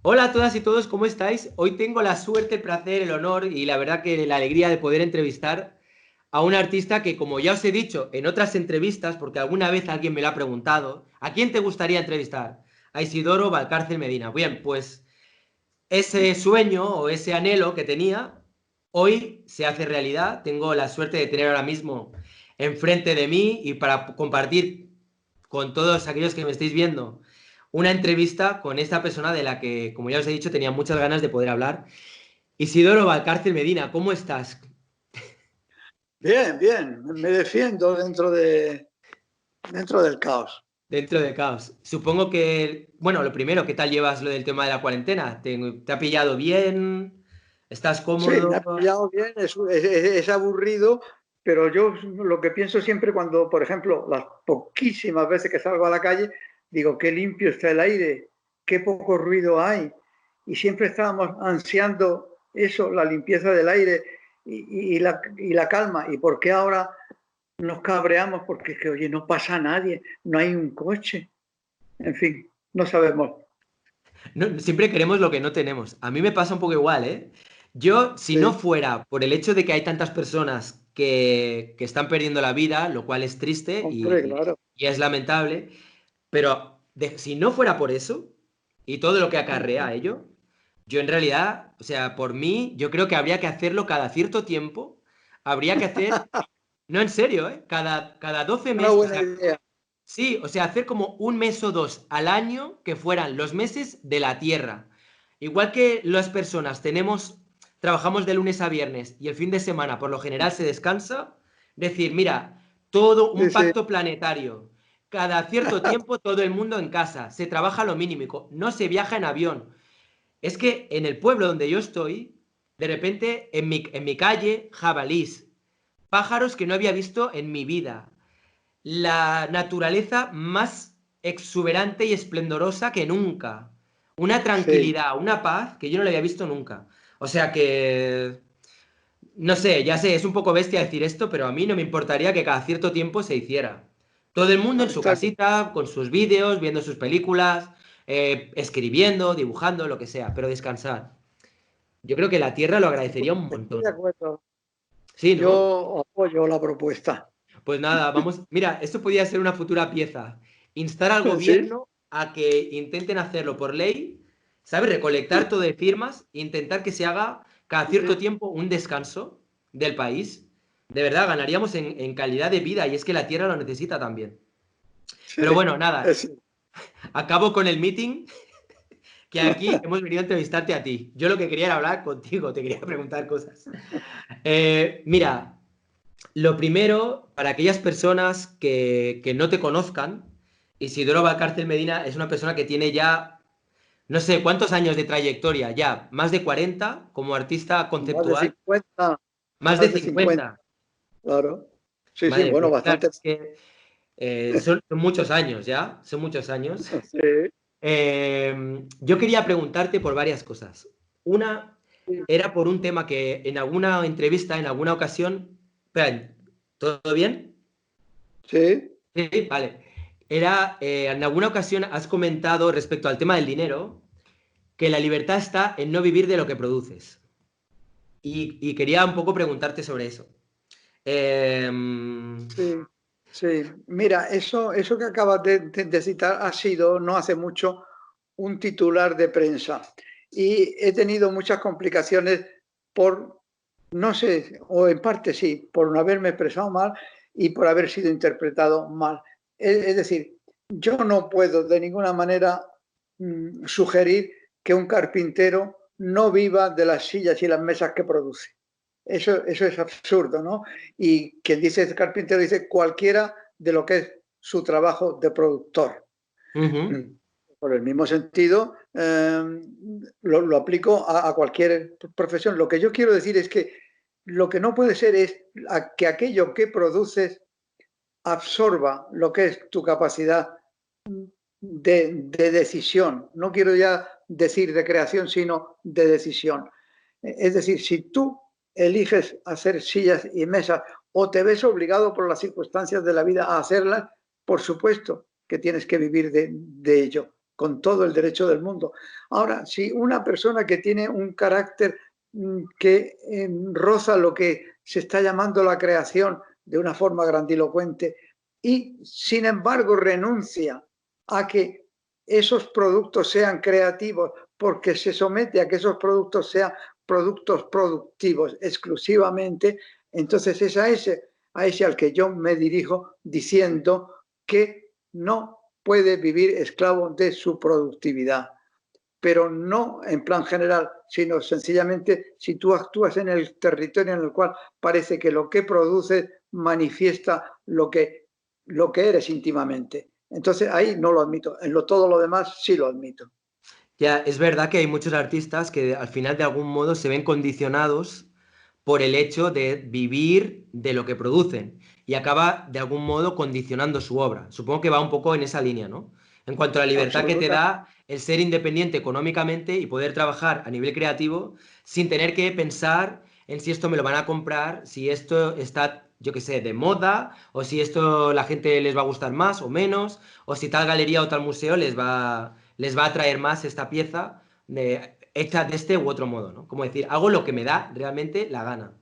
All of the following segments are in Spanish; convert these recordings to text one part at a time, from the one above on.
Hola a todas y todos, ¿cómo estáis? Hoy tengo la suerte, el placer, el honor y la verdad que la alegría de poder entrevistar a un artista que, como ya os he dicho en otras entrevistas, porque alguna vez alguien me lo ha preguntado, ¿a quién te gustaría entrevistar? A Isidoro Valcárcel Medina. Bien, pues ese sueño o ese anhelo que tenía, hoy se hace realidad. Tengo la suerte de tener ahora mismo enfrente de mí y para compartir con todos aquellos que me estáis viendo una entrevista con esta persona de la que, como ya os he dicho, tenía muchas ganas de poder hablar. Isidoro Valcárcel Medina, ¿cómo estás? Bien, bien, me defiendo dentro del caos. Dentro de caos. Supongo que, bueno, lo primero, ¿qué tal llevas lo del tema de la cuarentena? ¿Te ha pillado bien? ¿Estás Sí, me cómodo? ha pillado bien, es aburrido, pero yo lo que pienso siempre cuando, por ejemplo, las poquísimas veces que salgo a la calle, digo, qué limpio está el aire, qué poco ruido hay. Y siempre estábamos ansiando eso, la limpieza del aire y la calma. ¿Y por qué ahora nos cabreamos? Porque es que, oye, no pasa nadie, no hay un coche. En fin, no sabemos. Siempre queremos lo que no tenemos. A mí me pasa un poco igual, ¿eh? Yo, si no Sí, fuera por el hecho de que hay tantas personas que están perdiendo la vida, lo cual es triste hombre, claro. y es lamentable, pero si no fuera por eso y todo lo que acarrea ello, yo en realidad, o sea, por mí, yo creo que habría que hacerlo cada cierto tiempo. Habría que hacer, no en serio, ¿eh? Cada 12 Una meses, o buena sea, idea. sí, o sea, hacer como un mes o dos al año que fueran los meses de la Tierra. Igual que las personas trabajamos de lunes a viernes y el fin de semana por lo general se descansa, decir, mira, todo Sí, un sí. pacto planetario. Cada cierto tiempo todo el mundo en casa, se trabaja lo mínimo, no se viaja en avión. Es que en el pueblo donde yo estoy, de repente en mi calle, jabalís, pájaros que no había visto en mi vida, la naturaleza más exuberante y esplendorosa que nunca. Una Sí, tranquilidad, una paz que yo no la había visto nunca. O sea que, no sé, ya sé, es un poco bestia decir esto, pero a mí no me importaría que cada cierto tiempo se hiciera. Todo el mundo en su está, casita, con sus vídeos, viendo sus películas, escribiendo, dibujando, lo que sea, pero descansar. Yo creo que la Tierra lo agradecería un estoy montón. de acuerdo. Sí, ¿no? Yo apoyo la propuesta. Pues nada, vamos. Mira, esto podría ser una futura pieza. Instar al Sí, gobierno a que intenten hacerlo por ley, ¿sabes? Recolectar todo de firmas e intentar que se haga cada cierto tiempo un descanso del país. De verdad, ganaríamos en calidad de vida y es que la tierra lo necesita también. sí, Pero bueno, nada, sí. acabo con el meeting, que aquí hemos venido a entrevistarte a ti. Yo lo que quería era hablar contigo, te quería preguntar cosas. Mira, lo primero, para aquellas personas que no te conozcan, Isidoro Valcárcel Medina es una persona que tiene ya, no sé cuántos años de trayectoria, ya más de 40 como artista Más de conceptual, 50, más de más de 50, 50. claro. Sí, sí, Madre bueno, mía, claro, bastante. es que son muchos años ya, son muchos años. Sí, Yo quería preguntarte por varias cosas. Una sí, era por un tema que en alguna entrevista, en alguna ocasión... Espera, ¿todo bien? sí, Sí, vale. Era, en alguna ocasión has comentado respecto al tema del dinero que la libertad está en no vivir de lo que produces. Y quería un poco preguntarte sobre eso. Em, sí, sí. Mira, eso que acabas de citar ha sido, no hace mucho, un titular de prensa. Y he tenido muchas complicaciones por, no sé, o en parte sí, por no haberme expresado mal y por haber sido interpretado mal. Es decir, yo no puedo de ninguna manera sugerir que un carpintero no viva de las sillas y las mesas que produce. Eso es absurdo, ¿no? Y quien dice carpintero dice cualquiera de lo que es su trabajo de productor. ujú. Por el mismo sentido, lo aplico a cualquier profesión. Lo que yo quiero decir es que lo que no puede ser es que aquello que produces absorba lo que es tu capacidad de decisión. No quiero ya decir de creación, sino de decisión. Es decir, si tú eliges hacer sillas y mesas o te ves obligado por las circunstancias de la vida a hacerlas, por supuesto que tienes que vivir de ello. con todo el derecho del mundo. Ahora, si una persona que tiene un carácter que roza lo que se está llamando la creación de una forma grandilocuente y, sin embargo, renuncia a que esos productos sean creativos porque se somete a que esos productos sean productos productivos exclusivamente, entonces es a ese al que yo me dirijo diciendo que no puede vivir esclavo de su productividad, pero no en plan general, sino sencillamente si tú actúas en el territorio en el cual parece que lo que produces manifiesta lo que eres íntimamente. Entonces ahí no lo admito, todo lo demás sí lo admito. Ya, es verdad que hay muchos artistas que al final de algún modo se ven condicionados por el hecho de vivir de lo que producen y acaba de algún modo condicionando su obra. Supongo que va un poco en esa línea, ¿no? En cuanto a la libertad que te Absoluta. da el ser independiente económicamente y poder trabajar a nivel creativo sin tener que pensar en si esto me lo van a comprar, si esto está, yo qué sé, de moda, o si esto la gente les va a gustar más o menos, o si tal galería o tal museo les va a atraer más esta pieza hecha de este u otro modo, ¿no? Como decir, hago lo que me da realmente la gana.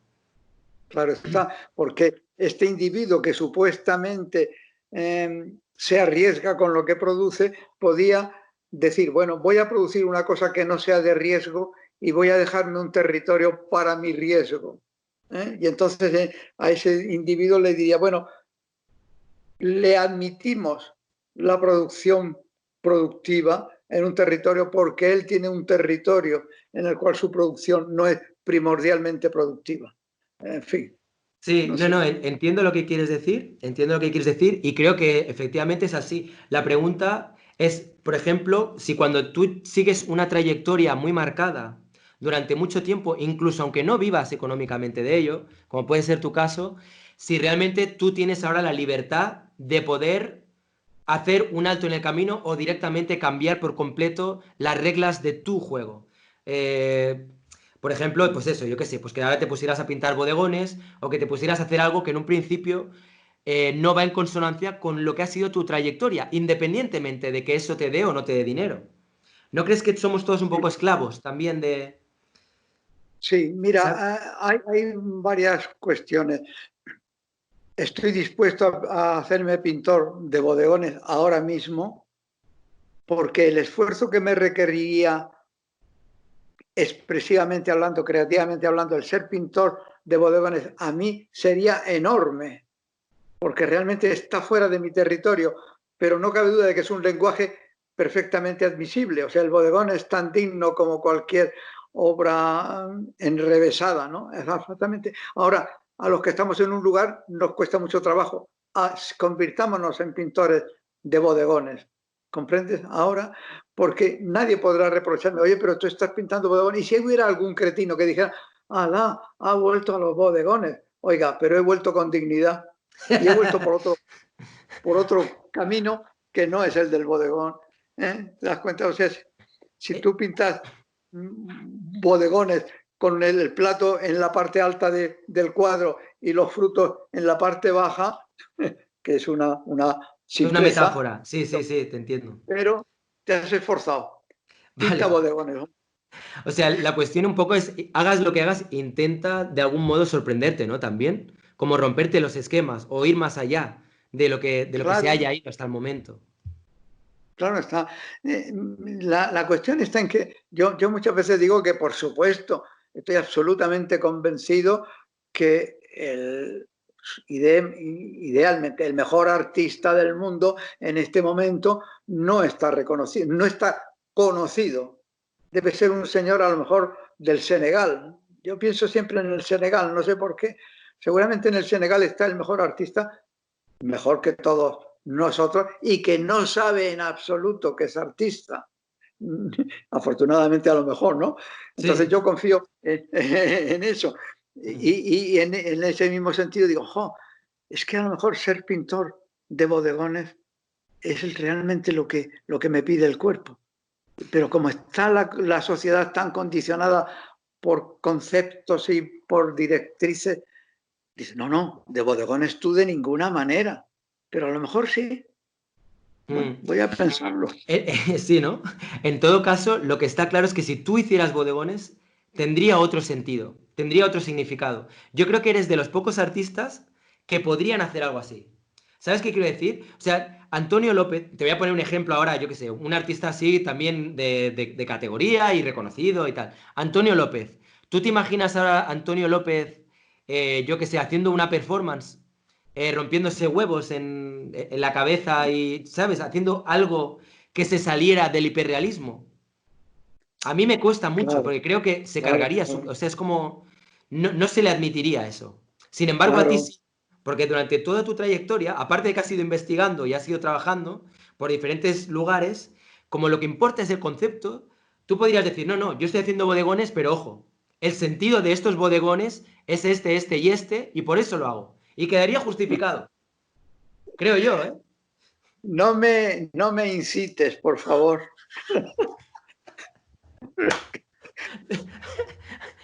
Claro está, porque este individuo que supuestamente se arriesga con lo que produce, podía decir, bueno, voy a producir una cosa que no sea de riesgo y voy a dejarme un territorio para mi riesgo. Y entonces a ese individuo le diría, bueno, le admitimos la producción productiva en un territorio porque él tiene un territorio en el cual su producción no es primordialmente productiva. En fin, Sí, no no, no, sé. entiendo lo que quieres decir, entiendo lo que quieres decir y creo que efectivamente es así. La pregunta es, por ejemplo, si cuando tú sigues una trayectoria muy marcada durante mucho tiempo, incluso aunque no vivas económicamente de ello, como puede ser tu caso, si realmente tú tienes ahora la libertad de poder hacer un alto en el camino o directamente cambiar por completo las reglas de tu juego. Eh, por ejemplo, pues eso, yo qué sé, pues que ahora te pusieras a pintar bodegones o que te pusieras a hacer algo que en un principio no va en consonancia con lo que ha sido tu trayectoria, independientemente de que eso te dé o no te dé dinero. ¿No crees que somos todos un poco esclavos también de... Sí, mira, ¿sabes? hay varias cuestiones. Estoy dispuesto a hacerme pintor de bodegones ahora mismo porque el esfuerzo que me requeriría expresivamente hablando, creativamente hablando, el ser pintor de bodegones a mí sería enorme, porque realmente está fuera de mi territorio, pero no cabe duda de que es un lenguaje perfectamente admisible. O sea, el bodegón es tan digno como cualquier obra enrevesada, ¿no? Exactamente. Ahora, a los que estamos en un lugar nos cuesta mucho trabajo. Convirtámonos en pintores de bodegones. ¿Comprendes? Ahora, porque nadie podrá reprocharme, oye, pero tú estás pintando bodegones. Y si hubiera algún cretino que dijera, Alá, ha vuelto a los bodegones. Oiga, pero he vuelto con dignidad y he vuelto por otro camino que no es el del bodegón. ¿Te das cuenta? O sea, si Eh, tú pintas bodegones con el plato en la parte alta del cuadro y los frutos en la parte baja, que es una es una simpleza, metáfora, sí, sí, sí, te entiendo. pero te has esforzado. Pinta Vale. bodegones, ¿no? O sea, la cuestión un poco es, hagas lo que hagas, intenta de algún modo sorprenderte, ¿no? También, como romperte los esquemas o ir más allá de lo que se Claro, haya ido hasta el momento. claro está. La cuestión está en que yo muchas veces digo que, por supuesto, estoy absolutamente convencido que idealmente el mejor artista del mundo en este momento no está reconocido, no está conocido. Debe ser un señor a lo mejor del Senegal. Yo pienso siempre en el Senegal, no sé por qué. Seguramente en el Senegal está el mejor artista, mejor que todos nosotros, y que no sabe en absoluto que es artista. Afortunadamente a lo mejor, ¿no? Entonces Sí. yo confío en eso. Y en ese mismo sentido digo, jo, es que a lo mejor ser pintor de bodegones es realmente lo que me pide el cuerpo. Pero como está la sociedad tan condicionada por conceptos y por directrices, dice, no, no, de bodegones tú de ninguna manera. Pero a lo mejor sí. Bueno, Mm. voy a pensarlo. Sí, ¿no? En todo caso, lo que está claro es que si tú hicieras bodegones, tendría otro sentido, tendría otro significado. Yo creo que eres de los pocos artistas que podrían hacer algo así. ¿Sabes qué quiero decir? O sea, Antonio López, te voy a poner un ejemplo ahora, yo qué sé, un artista así también de categoría y reconocido y tal. Antonio López. ¿Tú te imaginas ahora a Antonio López, yo qué sé, haciendo una performance, rompiéndose huevos en la cabeza y, ¿sabes? Haciendo algo que se saliera del hiperrealismo? A mí me cuesta mucho, Claro, porque creo que se claro, cargaría, claro, o sea, es como, no se le admitiría eso. Sin embargo, a ti claro. sí, porque durante toda tu trayectoria, aparte de que has ido investigando y has ido trabajando por diferentes lugares, como lo que importa es el concepto, tú podrías decir, no, no, yo estoy haciendo bodegones, pero ojo, el sentido de estos bodegones es este, y por eso lo hago. Y quedaría justificado, creo yo, ¿eh? No me incites, por favor,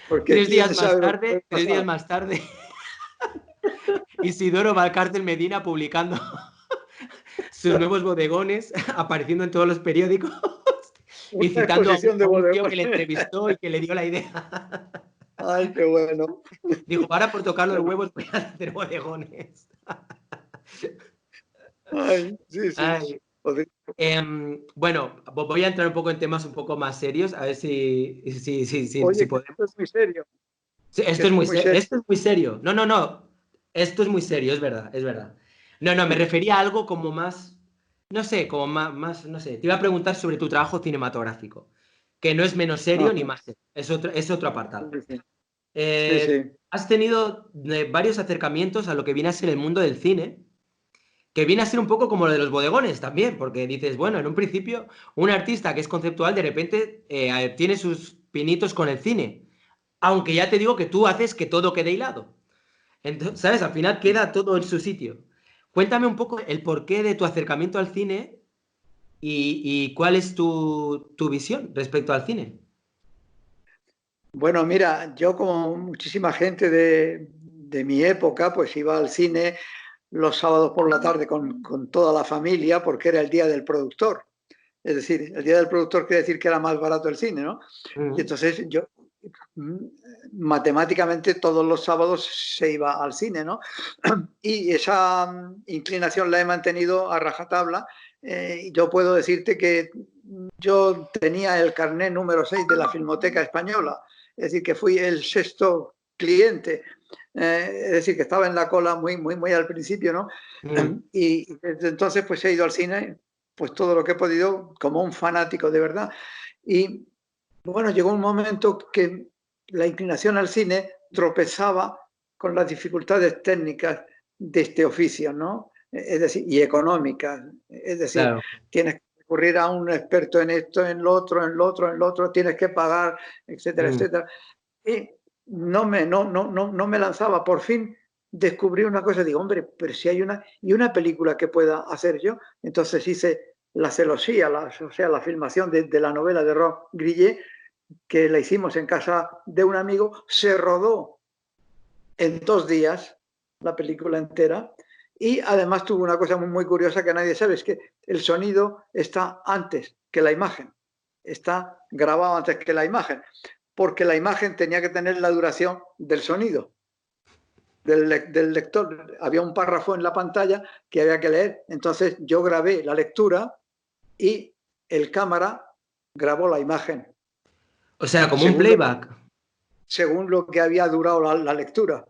porque Tres días quién más sabe lo que tarde, puede tres días pasar. más tarde, Isidoro Valcárcel Medina publicando sus nuevos bodegones, apareciendo en todos los periódicos y Una citando exposición de a un tío que le bodegones. entrevistó y que le dio la idea. Ay, qué bueno. Dijo, para por tocar los huevos voy a hacer bodegones. Ay, sí, sí. Ay. Joder. Bueno, voy a entrar un poco en temas un poco más serios, a ver si Oye, que podemos. esto es muy serio, Sí, que esto es esto es muy, muy serio. esto es muy serio. No, no, no. Esto es muy serio, es verdad, es verdad. No, no, me refería a algo como más, no sé, como no sé. Te iba a preguntar sobre tu trabajo cinematográfico, que no es menos serio ni Ajá, más serio, es otro apartado. sí, sí, sí, sí. Has tenido varios acercamientos a lo que viene a ser el mundo del cine, que viene a ser un poco como lo de los bodegones también, porque dices, bueno, en un principio, un artista que es conceptual de repente tiene sus pinitos con el cine, aunque ya te digo que tú haces que todo quede hilado. Entonces, ¿sabes? Al final queda todo en su sitio. Cuéntame un poco el porqué de tu acercamiento al cine y cuál es tu visión respecto al cine. Bueno, mira, yo como muchísima gente de mi época, pues iba al cine los sábados por la tarde con toda la familia porque era el día del productor. Es decir, el día del productor quiere decir que era más barato el cine, ¿no? Y Mm. entonces yo, mm, matemáticamente, todos los sábados se iba al cine, ¿no? Y esa inclinación la he mantenido a rajatabla. Yo puedo decirte que yo tenía el carnet número 6 de la Filmoteca Española, es decir, que fui el sexto cliente. Es decir, que estaba en la cola muy al principio, ¿no? Mm. Y desde entonces pues he ido al cine pues todo lo que he podido como un fanático de verdad. Y bueno, llegó un momento que la inclinación al cine tropezaba con las dificultades técnicas de este oficio, ¿no? Es decir, y económicas. Es decir, Claro. tienes que recurrir a un experto en esto, en lo otro, en lo otro, en lo otro, tienes que pagar, etcétera, Mm. etcétera. Y no me lanzaba. Por fin descubrí una cosa, digo, hombre, pero si hay una película que pueda hacer yo. Entonces hice la celosía, o sea, la filmación de la novela de Rob Grillet, que la hicimos en casa de un amigo, se rodó en 2 días la película entera y además tuvo una cosa muy curiosa que nadie sabe, es que el sonido está antes que la imagen, está grabado antes que la imagen, porque la imagen tenía que tener la duración del sonido. Del lector, había un párrafo en la pantalla que había que leer, entonces yo grabé la lectura y el cámara grabó la imagen, O sea, como un según lo que, playback. según lo que había durado la lectura,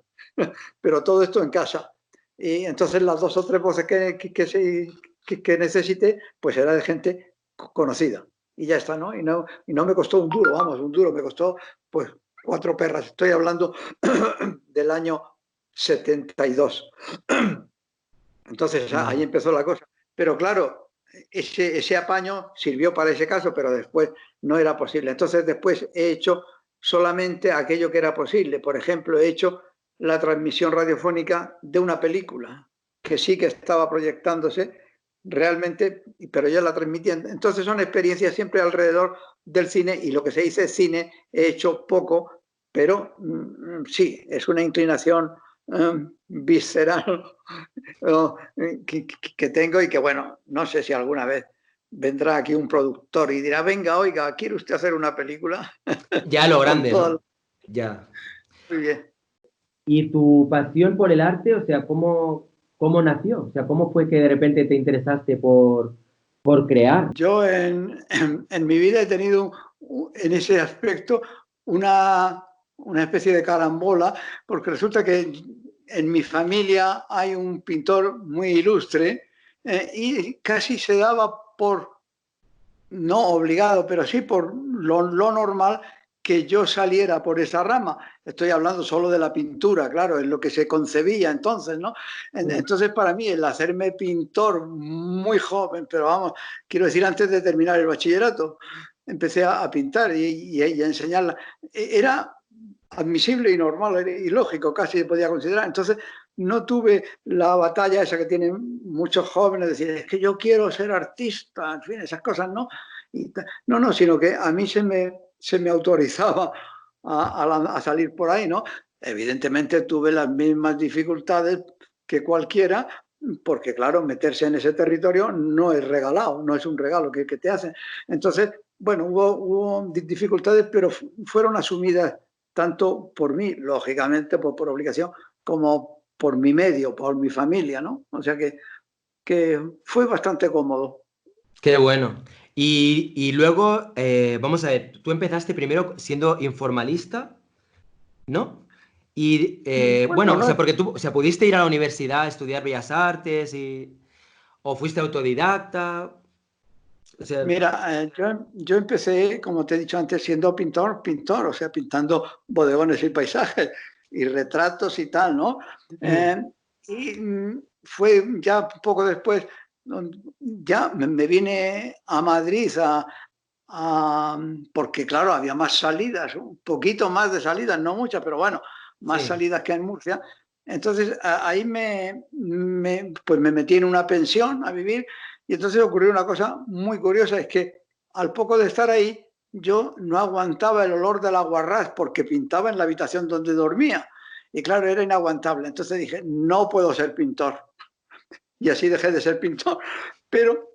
pero todo esto en casa. Y entonces las 2 o 3 voces que necesité, pues era de gente conocida. Y ya está, ¿no? Y no me costó un duro, vamos, un duro, me costó pues 4 perras. Estoy hablando del año 72. Entonces ahí Vale. empezó la cosa. Pero claro, ese apaño sirvió para ese caso, pero después no era posible. Entonces después he hecho solamente aquello que era posible. Por ejemplo, he hecho la transmisión radiofónica de una película que sí que estaba proyectándose realmente, pero yo la transmitía. Entonces son experiencias siempre alrededor del cine y lo que se dice cine he hecho poco, pero sí, es una inclinación visceral que tengo y que, bueno, no sé si alguna vez vendrá aquí un productor y dirá, venga, oiga, ¿quiere usted hacer una película? Ya lo Con grande, todo. ¿no? Ya. Muy bien. ¿Y tu pasión por el arte, o sea, cómo nació? O sea, ¿cómo fue que de repente te interesaste por crear? Yo en mi vida he tenido en ese aspecto una especie de carambola, porque resulta que en mi familia hay un pintor muy ilustre y casi se daba por, no obligado, pero sí por lo normal que yo saliera por esa rama. Estoy hablando solo de la pintura, claro, es lo que se concebía entonces, ¿no? Entonces, para mí, el hacerme pintor muy joven, pero vamos, quiero decir, antes de terminar el bachillerato, empecé a pintar y a enseñarla. Era admisible y normal y lógico, casi se podía considerar. Entonces, no tuve la batalla esa que tienen muchos jóvenes, de decir, es que yo quiero ser artista, en fin, esas cosas, ¿no? No, sino que a mí se me autorizaba a salir por ahí, ¿no? Evidentemente tuve las mismas dificultades que cualquiera, porque claro, meterse en ese territorio no es regalado, no es un regalo que te hacen. Entonces, bueno, hubo dificultades, pero fueron asumidas tanto por mí, lógicamente, por obligación, como por mi medio, por mi familia, ¿no? O sea que fue bastante cómodo. Qué bueno. Y luego, vamos a ver, tú empezaste primero siendo informalista, ¿no? Y Bueno, bueno, o no, sea, porque tú, o sea, pudiste ir a la universidad a estudiar Bellas Artes o fuiste autodidacta. O sea, mira, yo empecé, como te he dicho antes, siendo pintor, o sea, pintando bodegones y paisajes y retratos y tal, ¿no? mm, Eh, fue ya poco después, ya me vine a Madrid porque claro, había más salidas, un poquito más de salidas, no muchas, pero bueno, más sí, salidas que en Murcia. Entonces ahí pues me metí en una pensión a vivir y entonces ocurrió una cosa muy curiosa, es que al poco de estar ahí yo no aguantaba el olor del aguarrás porque pintaba en la habitación donde dormía y claro, era inaguantable. Entonces dije, no puedo ser pintor y así dejé de ser pintor. Pero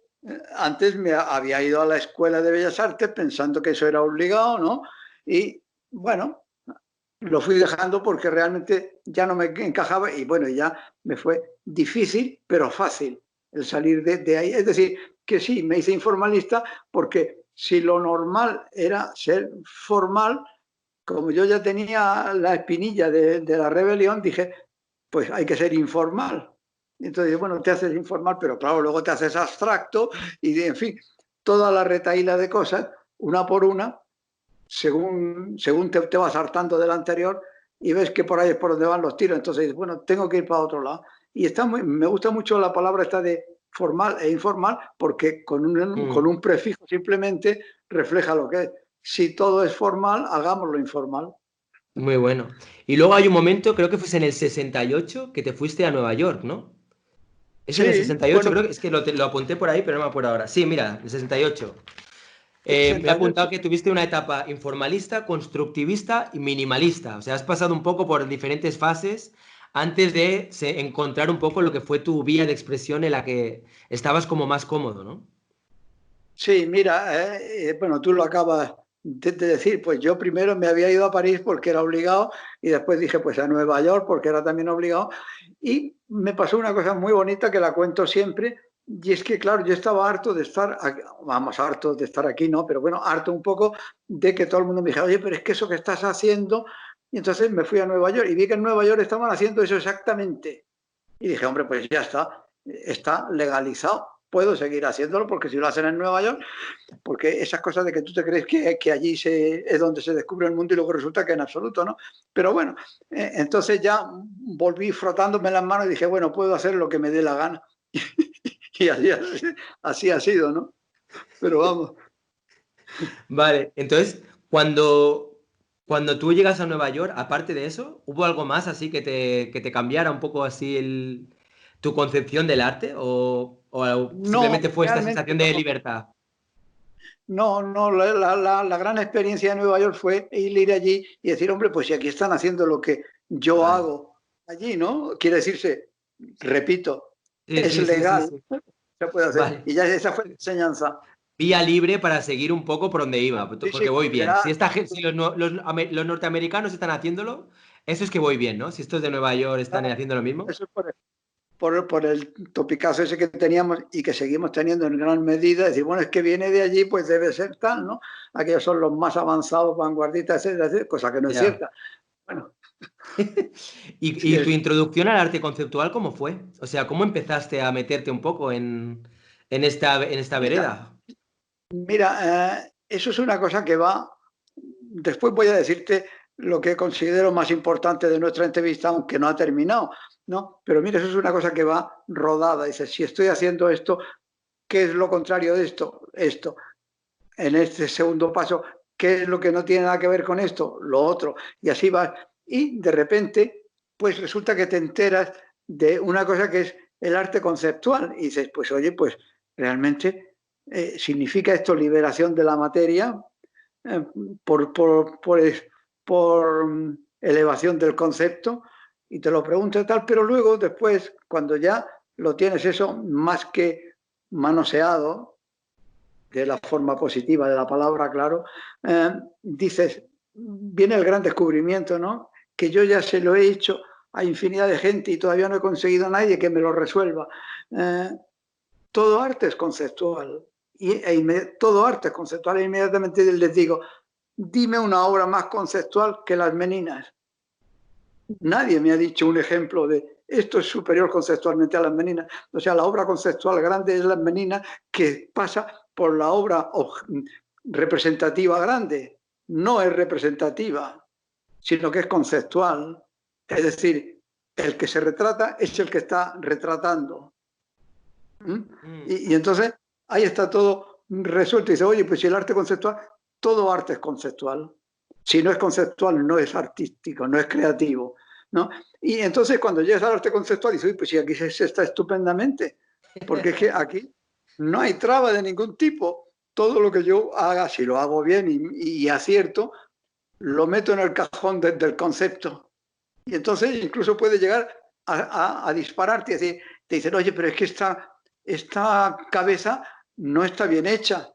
antes me había ido a la Escuela de Bellas Artes pensando que eso era obligado, ¿no? Y bueno, lo fui dejando porque realmente ya no me encajaba y bueno, ya me fue difícil, pero fácil el salir de ahí. Es decir, que sí, me hice informalista porque si lo normal era ser formal, como yo ya tenía la espinilla de la rebelión, dije, pues hay que ser informal. Entonces, bueno, te haces informal, pero claro, luego te haces abstracto y, en fin, toda la retahíla de cosas, una por una, según te vas hartando del anterior y ves que por ahí es por donde van los tiros. Entonces, bueno, tengo que ir para otro lado. Y me gusta mucho la palabra esta de formal e informal porque con mm, un prefijo simplemente refleja lo que es. Si todo es formal, hagámoslo informal. muy bueno. Y luego hay un momento, creo que fue en el 68 que te fuiste a Nueva York, ¿no? ¿Es en el Sí, 68? bueno, Creo que es que lo apunté por ahí, pero no me acuerdo ahora. Sí, mira, el 68. Me he apuntado 68. que tuviste una etapa informalista, constructivista y minimalista. O sea, has pasado un poco por diferentes fases antes de encontrar un poco lo que fue tu vía de expresión en la que estabas como más cómodo, ¿no? Sí, mira, bueno, tú lo acabas de decir, pues yo primero me había ido a París porque era obligado y después dije pues a Nueva York porque era también obligado y me pasó una cosa muy bonita que la cuento siempre y es que claro, yo estaba harto de estar, aquí, vamos, harto de estar aquí, ¿no? Pero bueno, harto un poco de que todo el mundo me dijera, oye, pero es que eso que estás haciendo y entonces me fui a Nueva York y vi que en Nueva York estaban haciendo eso exactamente y dije, hombre, pues ya está legalizado. Puedo seguir haciéndolo porque si lo hacen en Nueva York, porque esas cosas de que tú te crees que allí es donde se descubre el mundo y luego resulta que en absoluto, ¿no? Pero bueno, entonces ya volví frotándome las manos y dije, bueno, puedo hacer lo que me dé la gana. Y así ha sido, ¿no? Pero vamos. Vale, entonces, cuando tú llegas a Nueva York, aparte de eso, ¿hubo algo más así que te cambiara un poco así tu concepción del arte? ¿O No, simplemente fue esta realmente sensación de no. libertad? No, la gran experiencia de Nueva York fue ir allí y decir, hombre, pues si aquí están haciendo lo que yo Vale. hago allí, ¿no? Quiere decirse, repito, Sí, es sí, sí, sí, legal, sí. se puede hacer. Vale. Y ya esa fue la enseñanza. Vía libre para seguir un poco por donde iba, Sí, porque sí, voy porque bien. ya, Si si los norteamericanos están haciéndolo, eso es que voy bien, ¿no? Si estos de Nueva York están haciendo lo mismo. eso es por el topicazo ese que teníamos y que seguimos teniendo en gran medida, decir, bueno, es que viene de allí, pues debe ser tal, ¿no? Aquellos son los más avanzados, vanguardistas, etcétera, etcétera, cosa que no es Ya. cierta. Bueno, ¿Y, sí y tu es. introducción al arte conceptual cómo fue? O sea, ¿cómo empezaste a meterte un poco en esta Mira, vereda? eso es una cosa que va. Después voy a decirte lo que considero más importante de nuestra entrevista, aunque no ha terminado, ¿no? Pero mira, eso es una cosa que va rodada. Dice, si estoy haciendo esto, ¿qué es lo contrario de esto? Esto. En este segundo paso, ¿qué es lo que no tiene nada que ver con esto? Lo otro. Y así va. Y de repente, pues resulta que te enteras de una cosa que es el arte conceptual. Y dices, pues oye, pues realmente significa esto liberación de la materia eh, por, por, por, por elevación del concepto. Y te lo pregunto y tal, pero luego, después, cuando ya lo tienes eso más que manoseado, de la forma positiva de la palabra, claro, dices, viene el gran descubrimiento, ¿no? Que yo ya se lo he hecho a infinidad de gente y todavía no he conseguido a nadie que me lo resuelva. Eh, todo arte es conceptual. Todo arte es conceptual. E inmediatamente les digo, dime una obra más conceptual que Las Meninas. Nadie me ha dicho un ejemplo de esto es superior conceptualmente a Las Meninas. O sea, la obra conceptual grande es Las Meninas, que pasa por la obra representativa grande. No es representativa, sino que es conceptual. Es decir, el que se retrata es el que está retratando. Y entonces ahí está todo resuelto. Y dice, oye, pues si el arte conceptual, todo arte es conceptual. Si no es conceptual, no es artístico, no es creativo, ¿no? Y entonces cuando llegas al arte conceptual, dices, oye, pues si aquí se está estupendamente, porque es que aquí no hay traba de ningún tipo. Todo lo que yo haga, si lo hago bien y acierto, lo meto en el cajón del concepto. Y entonces incluso puede llegar a dispararte y decir, te dicen, oye, pero es que esta cabeza no está bien hecha.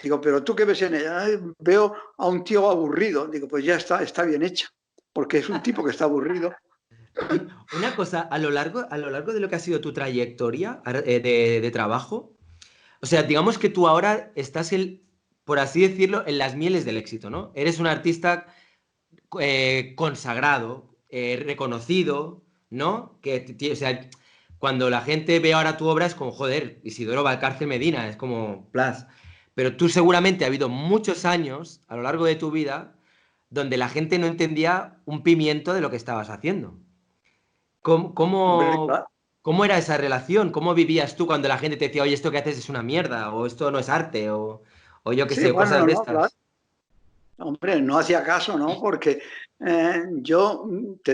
Digo, pero tú qué ves en ella. Ay, veo a un tío aburrido. Digo, pues ya está bien hecha, porque es un tipo que está aburrido. Y una cosa, a lo largo de lo que ha sido tu trayectoria de trabajo, o sea, digamos que tú ahora estás, por así decirlo, en las mieles del éxito, ¿no? Eres un artista consagrado, reconocido, ¿no? O sea, cuando la gente ve ahora tu obra es como, joder, Isidoro Valcárcel Medina, es como, plus. Pero tú seguramente ha habido muchos años a lo largo de tu vida donde la gente no entendía un pimiento de lo que estabas haciendo. ¿Cómo, Hombre, cómo, claro. cómo era esa relación? ¿Cómo vivías tú cuando la gente te decía, oye, esto que haces es una mierda, o esto no es arte, o yo qué Sí, sé, bueno, cosas no, de no, claro. estas? Hombre, no hacía caso, ¿no? Porque yo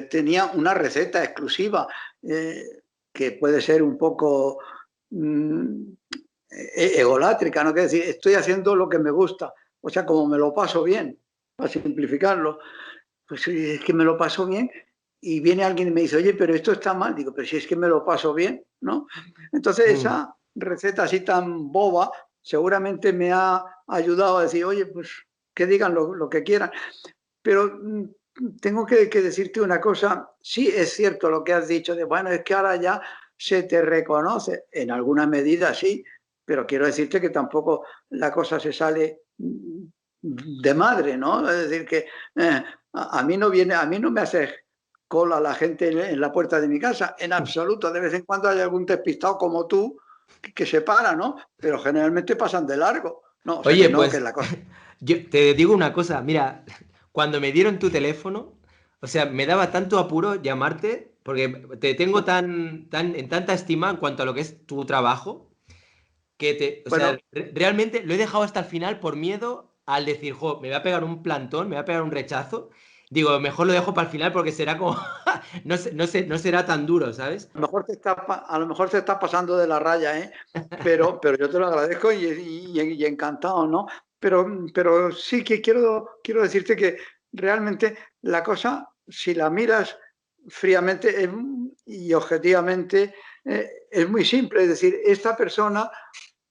tenía una receta exclusiva que puede ser un poco mm, egolátrica, ¿no? Que decir, estoy haciendo lo que me gusta, o sea, como me lo paso bien, para simplificarlo, pues sí, es que me lo paso bien y viene alguien y me dice, oye, pero esto está mal, digo, pero si es que me lo paso bien, ¿no? Entonces Mm, esa receta así tan boba seguramente me ha ayudado a decir, oye, pues que digan lo que quieran, pero tengo que decirte una cosa, sí es cierto lo que has dicho, de bueno, es que ahora ya se te reconoce, en alguna medida sí, pero quiero decirte que tampoco la cosa se sale de madre, ¿no? Es decir, que a mí no viene, a mí no me hace cola la gente en la puerta de mi casa, en absoluto. De vez en cuando hay algún despistado como tú que se para, ¿no? Pero generalmente pasan de largo. No, o sea que Oye, no, que pues la cosa. yo te digo una cosa, mira, cuando me dieron tu teléfono, o sea, me daba tanto apuro llamarte, porque te tengo en tanta estima en cuanto a lo que es tu trabajo, o sea, Bueno, realmente lo he dejado hasta el final por miedo al decir, jo, me va a pegar un plantón, me va a pegar un rechazo. Digo, mejor lo dejo para el final porque será como, no será tan duro, ¿sabes? a lo mejor te está pasando de la raya, ¿eh? Pero yo te lo agradezco y encantado, ¿no? Pero sí que quiero decirte que realmente la cosa, si la miras fríamente y objetivamente es muy simple. Es decir, esta persona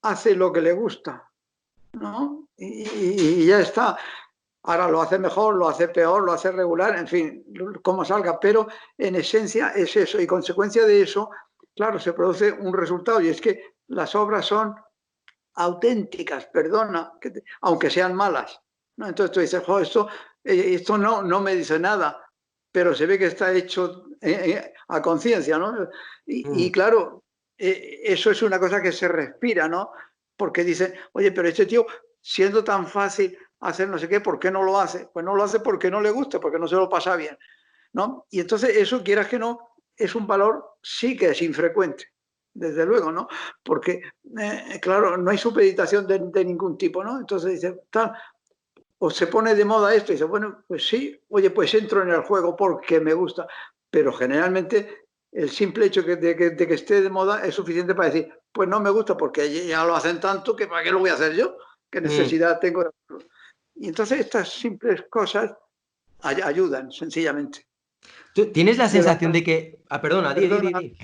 hace lo que le gusta, ¿no? Y ya está. Ahora lo hace mejor, lo hace peor, lo hace regular, en fin, como salga, pero en esencia es eso. Y consecuencia de eso, claro, se produce un resultado y es que las obras son auténticas, perdona, aunque sean malas, ¿no? Entonces tú dices, jo, esto no me dice nada, pero se ve que está hecho a conciencia, ¿no? Y claro, eso es una cosa que se respira, ¿no? Porque dicen, oye, pero este tío, siendo tan fácil hacer no sé qué, ¿por qué no lo hace? Pues no lo hace porque no le gusta, porque no se lo pasa bien, ¿no? Y entonces eso, quieras que no, es un valor sí que es infrecuente, desde luego, ¿no? Porque, claro, no hay supeditación de ningún tipo, ¿no? Entonces dice, tal, o se pone de moda esto y dice, bueno, pues sí, oye, pues entro en el juego porque me gusta, pero generalmente el simple hecho de que esté de moda es suficiente para decir, pues no me gusta porque ya lo hacen tanto que ¿para qué lo voy a hacer yo? ¿Qué necesidad tengo de hacerlo? Y entonces estas simples cosas ayudan, sencillamente. ¿Tú tienes la Pero, sensación de que... Ah, perdona, perdona, di.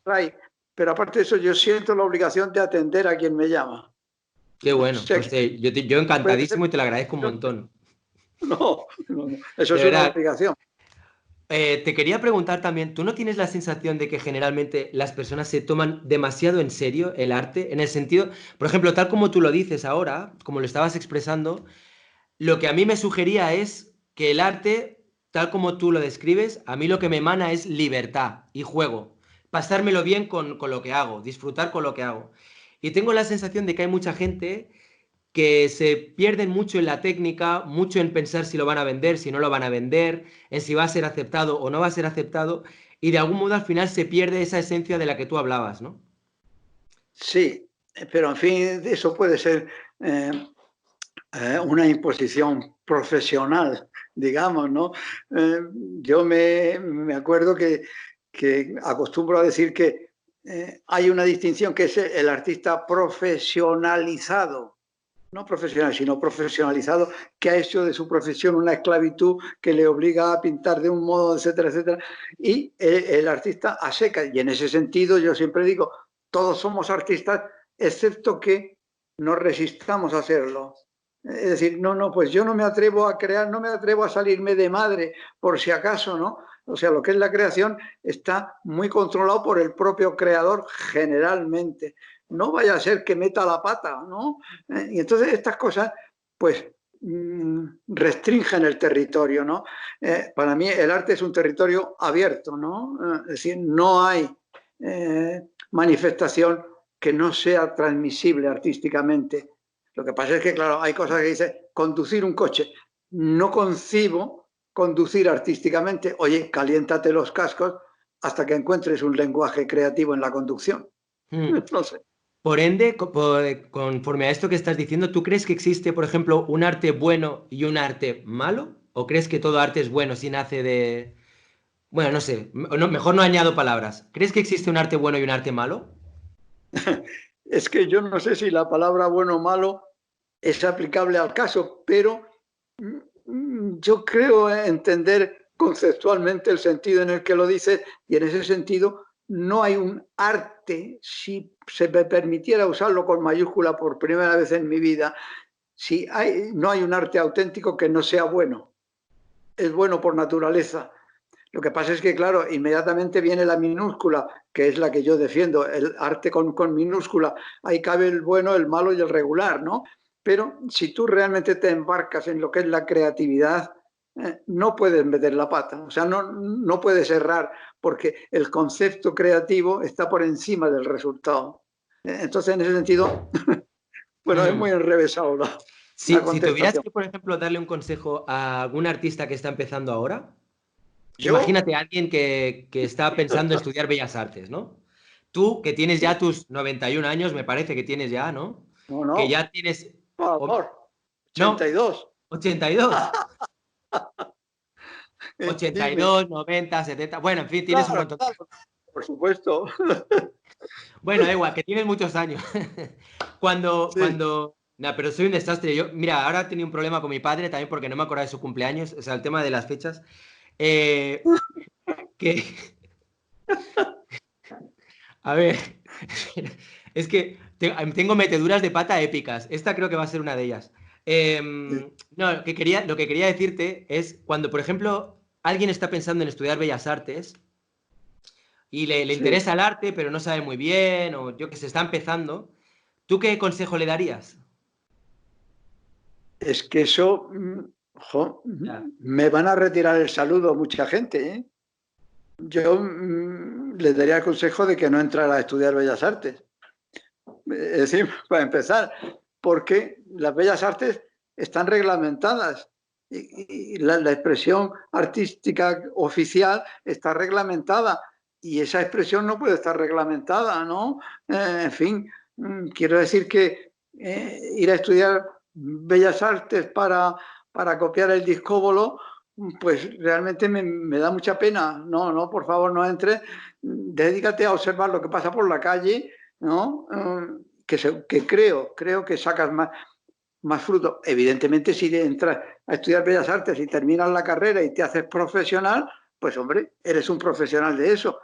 Ray, pero aparte de eso, yo siento la obligación de atender a quien me llama. Qué O bueno, sea pues que yo puede ser... encantadísimo y te lo agradezco un montón. No, eso De es una verdad. obligación. Te quería preguntar también, ¿tú no tienes la sensación de que generalmente las personas se toman demasiado en serio el arte? En el sentido, por ejemplo, tal como tú lo dices ahora, como lo estabas expresando, lo que a mí me sugería es que el arte, tal como tú lo describes, a mí lo que me emana es libertad y juego. Pasármelo bien con lo que hago, disfrutar con lo que hago. Y tengo la sensación de que hay mucha gente que se pierden mucho en la técnica, mucho en pensar si lo van a vender, si no lo van a vender, en si va a ser aceptado o no va a ser aceptado, y de algún modo al final se pierde esa esencia de la que tú hablabas, ¿no? Sí, pero en fin, eso puede ser eh, una imposición profesional, digamos, ¿no? Eh, yo me acuerdo que acostumbro a decir que hay una distinción que es el artista profesionalizado, no profesional, sino profesionalizado, que ha hecho de su profesión una esclavitud que le obliga a pintar de un modo, etcétera, etcétera, y el artista a seca. Y en ese sentido yo siempre digo, todos somos artistas, excepto que nos resistamos a hacerlo. Es decir, no, pues yo no me atrevo a crear, no me atrevo a salirme de madre, por si acaso, ¿no? O sea, lo que es la creación está muy controlado por el propio creador generalmente. No vaya a ser que meta la pata, ¿no? Y entonces estas cosas, pues, restringen el territorio, ¿no? Para mí el arte es un territorio abierto, ¿no? Es decir, no hay manifestación que no sea transmisible artísticamente. Lo que pasa es que, claro, hay cosas que dice conducir un coche. No concibo conducir artísticamente. Oye, caliéntate los cascos hasta que encuentres un lenguaje creativo en la conducción. No sé. Por ende, conforme a esto que estás diciendo, ¿tú crees que existe, por ejemplo, un arte bueno y un arte malo? ¿O crees que todo arte es bueno si nace de... Bueno, no sé, mejor no añado palabras. ¿Crees que existe un arte bueno y un arte malo? Es que yo no sé si la palabra bueno o malo es aplicable al caso, pero yo creo entender conceptualmente el sentido en el que lo dice, y en ese sentido no hay un arte, si se me permitiera usarlo con mayúscula por primera vez en mi vida, no hay un arte auténtico que no sea bueno. Es bueno por naturaleza. Lo que pasa es que, claro, inmediatamente viene la minúscula, que es la que yo defiendo, el arte con minúscula. Ahí cabe el bueno, el malo y el regular, ¿no? Pero si tú realmente te embarcas en lo que es la creatividad, no puedes meter la pata, o sea, no puedes errar, porque el concepto creativo está por encima del resultado. Entonces, en ese sentido, bueno, es muy enrevesado la Si tuvieras contestación. que, por ejemplo, darle un consejo a algún artista que está empezando ahora, ¿Yo? imagínate a alguien que está pensando estudiar Bellas Artes, ¿no? Tú, que tienes ya tus 91 años, me parece que tienes ya, ¿no? Que No, ya tienes... por o- favor, no, 82. 82. Dime. 82, 90, 70. Bueno, en fin, tienes un Claro, montón. claro, por supuesto. Bueno, da igual, que tienes muchos años. Sí. No, pero soy un desastre. Yo, mira, ahora he tenido un problema con mi padre también porque no me acordaba de su cumpleaños, o sea, el tema de las fechas. Eh, que... A ver, es que tengo meteduras de pata épicas. Esta creo que va a ser una de ellas. No, lo que quería decirte es cuando, por ejemplo, alguien está pensando en estudiar Bellas Artes y le Sí. interesa el arte, pero no sabe muy bien, o yo que se está empezando, ¿tú qué consejo le darías? Es que eso, Ya. me van a retirar el saludo mucha gente, ¿eh? Yo les daría el consejo de que no entrara a estudiar Bellas Artes. Es decir, para empezar, porque las Bellas Artes están reglamentadas y la expresión artística oficial está reglamentada y esa expresión no puede estar reglamentada, ¿no? En fin, quiero decir que ir a estudiar Bellas Artes para copiar el discóbolo, pues realmente me da mucha pena. No, no, por favor, no entres. Dedícate a observar lo que pasa por la calle, ¿no? Que creo que sacas más fruto. Evidentemente, si entras a estudiar Bellas Artes y terminas la carrera y te haces profesional, pues hombre, eres un profesional de eso.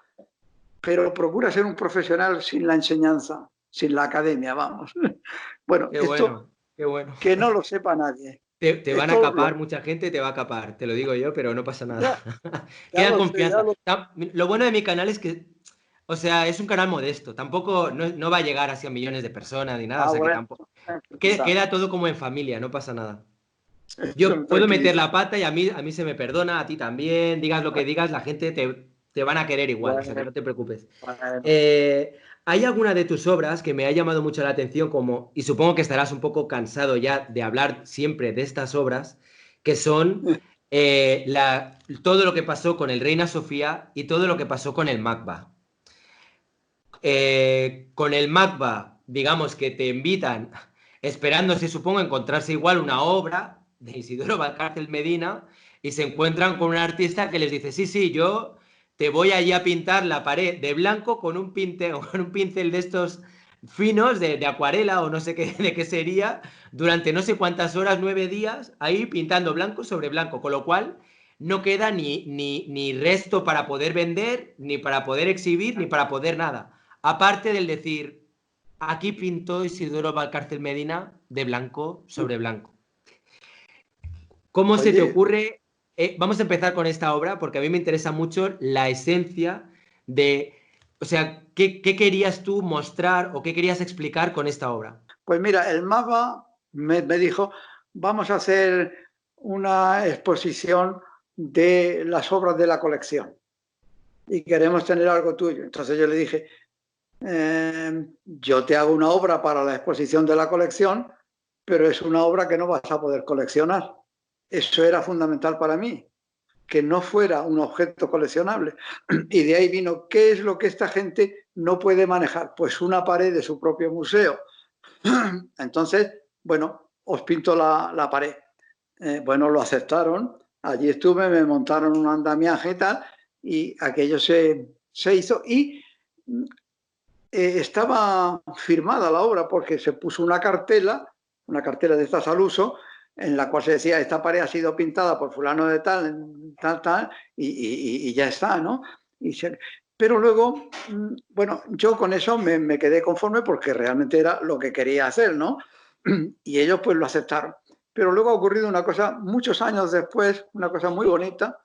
Pero procura ser un profesional sin la enseñanza, sin la academia, vamos. Bueno, Qué esto bueno, qué bueno. que no lo sepa nadie. Te van a Esto capar, mucha gente te va a capar, te lo digo yo, pero no pasa nada. ya, ya Queda en lo sé, ya confianza. lo Lo bueno de mi canal es que, o sea, es un canal modesto, tampoco no va a llegar así a millones de personas ni nada, o sea que bueno, tampoco. está. Queda todo como en familia, no pasa nada. Esto Yo me puedo meter tranquiliza. la pata y a mí se me perdona, a ti también, digas lo que digas, la gente te van a querer igual, o sea que Bueno, no te preocupes. bueno. ¿Hay alguna de tus obras que me ha llamado mucho la atención, como, y supongo que estarás un poco cansado ya de hablar siempre de estas obras, que son todo lo que pasó con el Reina Sofía y todo lo que pasó con el Macba? Con el Macba, digamos que te invitan, esperándose, supongo, encontrarse igual una obra de Isidoro Valcárcel Medina, y se encuentran con un artista que les dice, sí, sí, yo te voy allí a pintar la pared de blanco con un pincel de estos finos de acuarela o no sé qué, de qué sería, durante no sé cuántas horas, 9 días, ahí pintando blanco sobre blanco, con lo cual no queda ni resto para poder vender, ni para poder exhibir, ni para poder nada. Aparte del decir, aquí pintó Isidoro Valcárcel Medina de blanco sobre blanco. ¿Cómo se te Oye, ocurre? Vamos a empezar con esta obra porque a mí me interesa mucho la esencia de, o sea, ¿qué querías tú mostrar o qué querías explicar con esta obra? pues mira, el MAPA me dijo, vamos a hacer una exposición de las obras de la colección y queremos tener algo tuyo. Entonces yo le dije, yo te hago una obra para la exposición de la colección, pero es una obra que no vas a poder coleccionar. Eso era fundamental para mí, que no fuera un objeto coleccionable. Y de ahí vino, ¿qué es lo que esta gente no puede manejar? Pues una pared de su propio museo. Entonces, bueno, os pinto la pared. Bueno, lo aceptaron. Allí estuve, me montaron un andamiaje y tal, y aquello se hizo. Y estaba firmada la obra porque se puso una cartela de estas al uso, en la cual se decía, esta pared ha sido pintada por fulano de tal, tal, tal, y ya está, ¿no? Pero luego, bueno, yo con eso me quedé conforme porque realmente era lo que quería hacer, ¿no? Y ellos pues lo aceptaron. Pero luego ha ocurrido una cosa, muchos años después, una cosa muy bonita,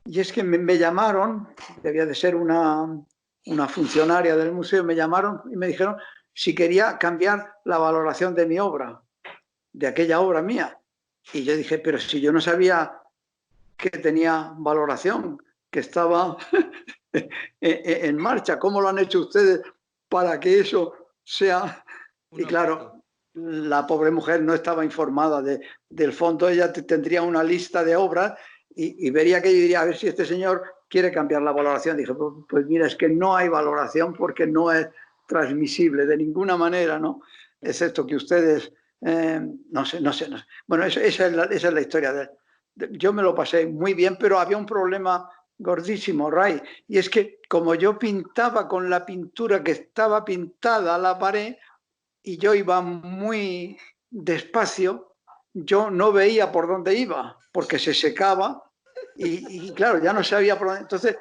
y es que me llamaron, debía de ser una funcionaria del museo, me llamaron y me dijeron si quería cambiar la valoración de mi obra, de aquella obra mía. Y yo dije, pero si yo no sabía que tenía valoración, que estaba en marcha, ¿cómo lo han hecho ustedes para que eso sea? Un Y objeto. claro, la pobre mujer no estaba informada del fondo, ella tendría una lista de obras y vería que yo diría, a ver si este señor quiere cambiar la valoración. Dije, pues mira, es que no hay valoración porque no es transmisible de ninguna manera, ¿no? Excepto que ustedes, no sé. Bueno, esa es la historia yo me lo pasé muy bien, pero había un problema gordísimo, Ray, y es que como yo pintaba con la pintura que estaba pintada a la pared y yo iba muy despacio, yo no veía por dónde iba, porque se secaba y claro, ya no sabía por dónde. Entonces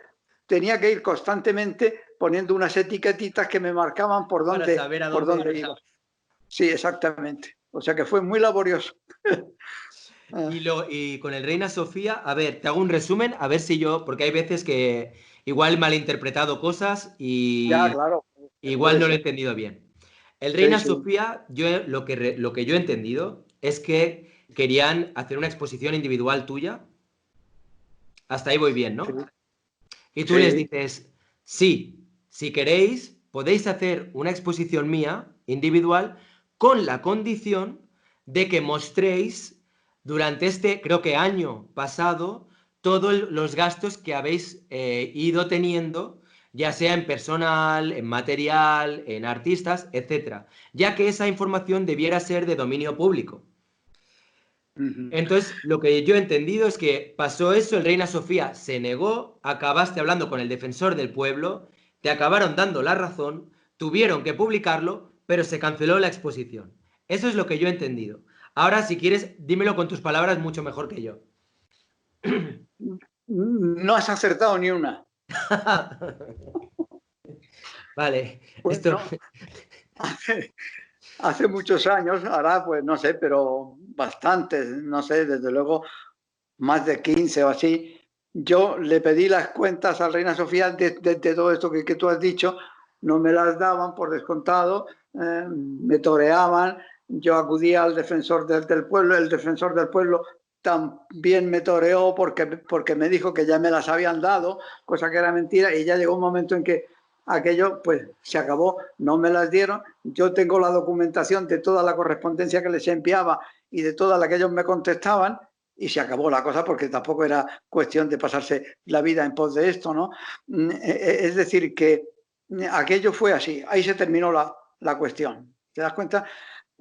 tenía que ir constantemente poniendo unas etiquetitas que me marcaban por dónde, por dónde iba. Sí, exactamente. O sea que fue muy laborioso. Y con el Reina Sofía, a ver, te hago un resumen, a ver si yo, porque hay veces que igual he malinterpretado cosas Ya, y claro. igual Puede no lo he ser. entendido bien. El Sí, Reina sí. Sofía, lo que yo he entendido es que querían hacer una exposición individual tuya. Hasta ahí voy bien, Sí, ¿no? Y tú les sí. dices, sí, si queréis, podéis hacer una exposición mía individual con la condición de que mostréis durante este, creo que año pasado, todos los gastos que habéis ido teniendo, ya sea en personal, en material, en artistas, etcétera, ya que esa información debiera ser de dominio público. Ujú. Entonces, lo que yo he entendido es que pasó eso, el Reina Sofía se negó, acabaste hablando con el defensor del pueblo, te acabaron dando la razón, tuvieron que publicarlo, pero se canceló la exposición. Eso es lo que yo he entendido. Ahora, si quieres, dímelo con tus palabras mucho mejor que yo. No has acertado ni una. Vale, Pues esto... no. Hace, hace muchos años, ahora pues no sé, pero bastantes, no sé, desde luego más de 15 o así, yo le pedí las cuentas a Reina Sofía de todo esto que tú has dicho, no me las daban por descontado, me toreaban, yo acudía al defensor del pueblo, el defensor del pueblo también me toreó porque me dijo que ya me las habían dado, cosa que era mentira, y ya llegó un momento en que aquello pues se acabó, no me las dieron, yo tengo la documentación de toda la correspondencia que les enviaba y de toda la que ellos me contestaban, y se acabó la cosa porque tampoco era cuestión de pasarse la vida en pos de esto, ¿no? Es decir, que aquello fue así, ahí se terminó la cuestión, ¿te das cuenta?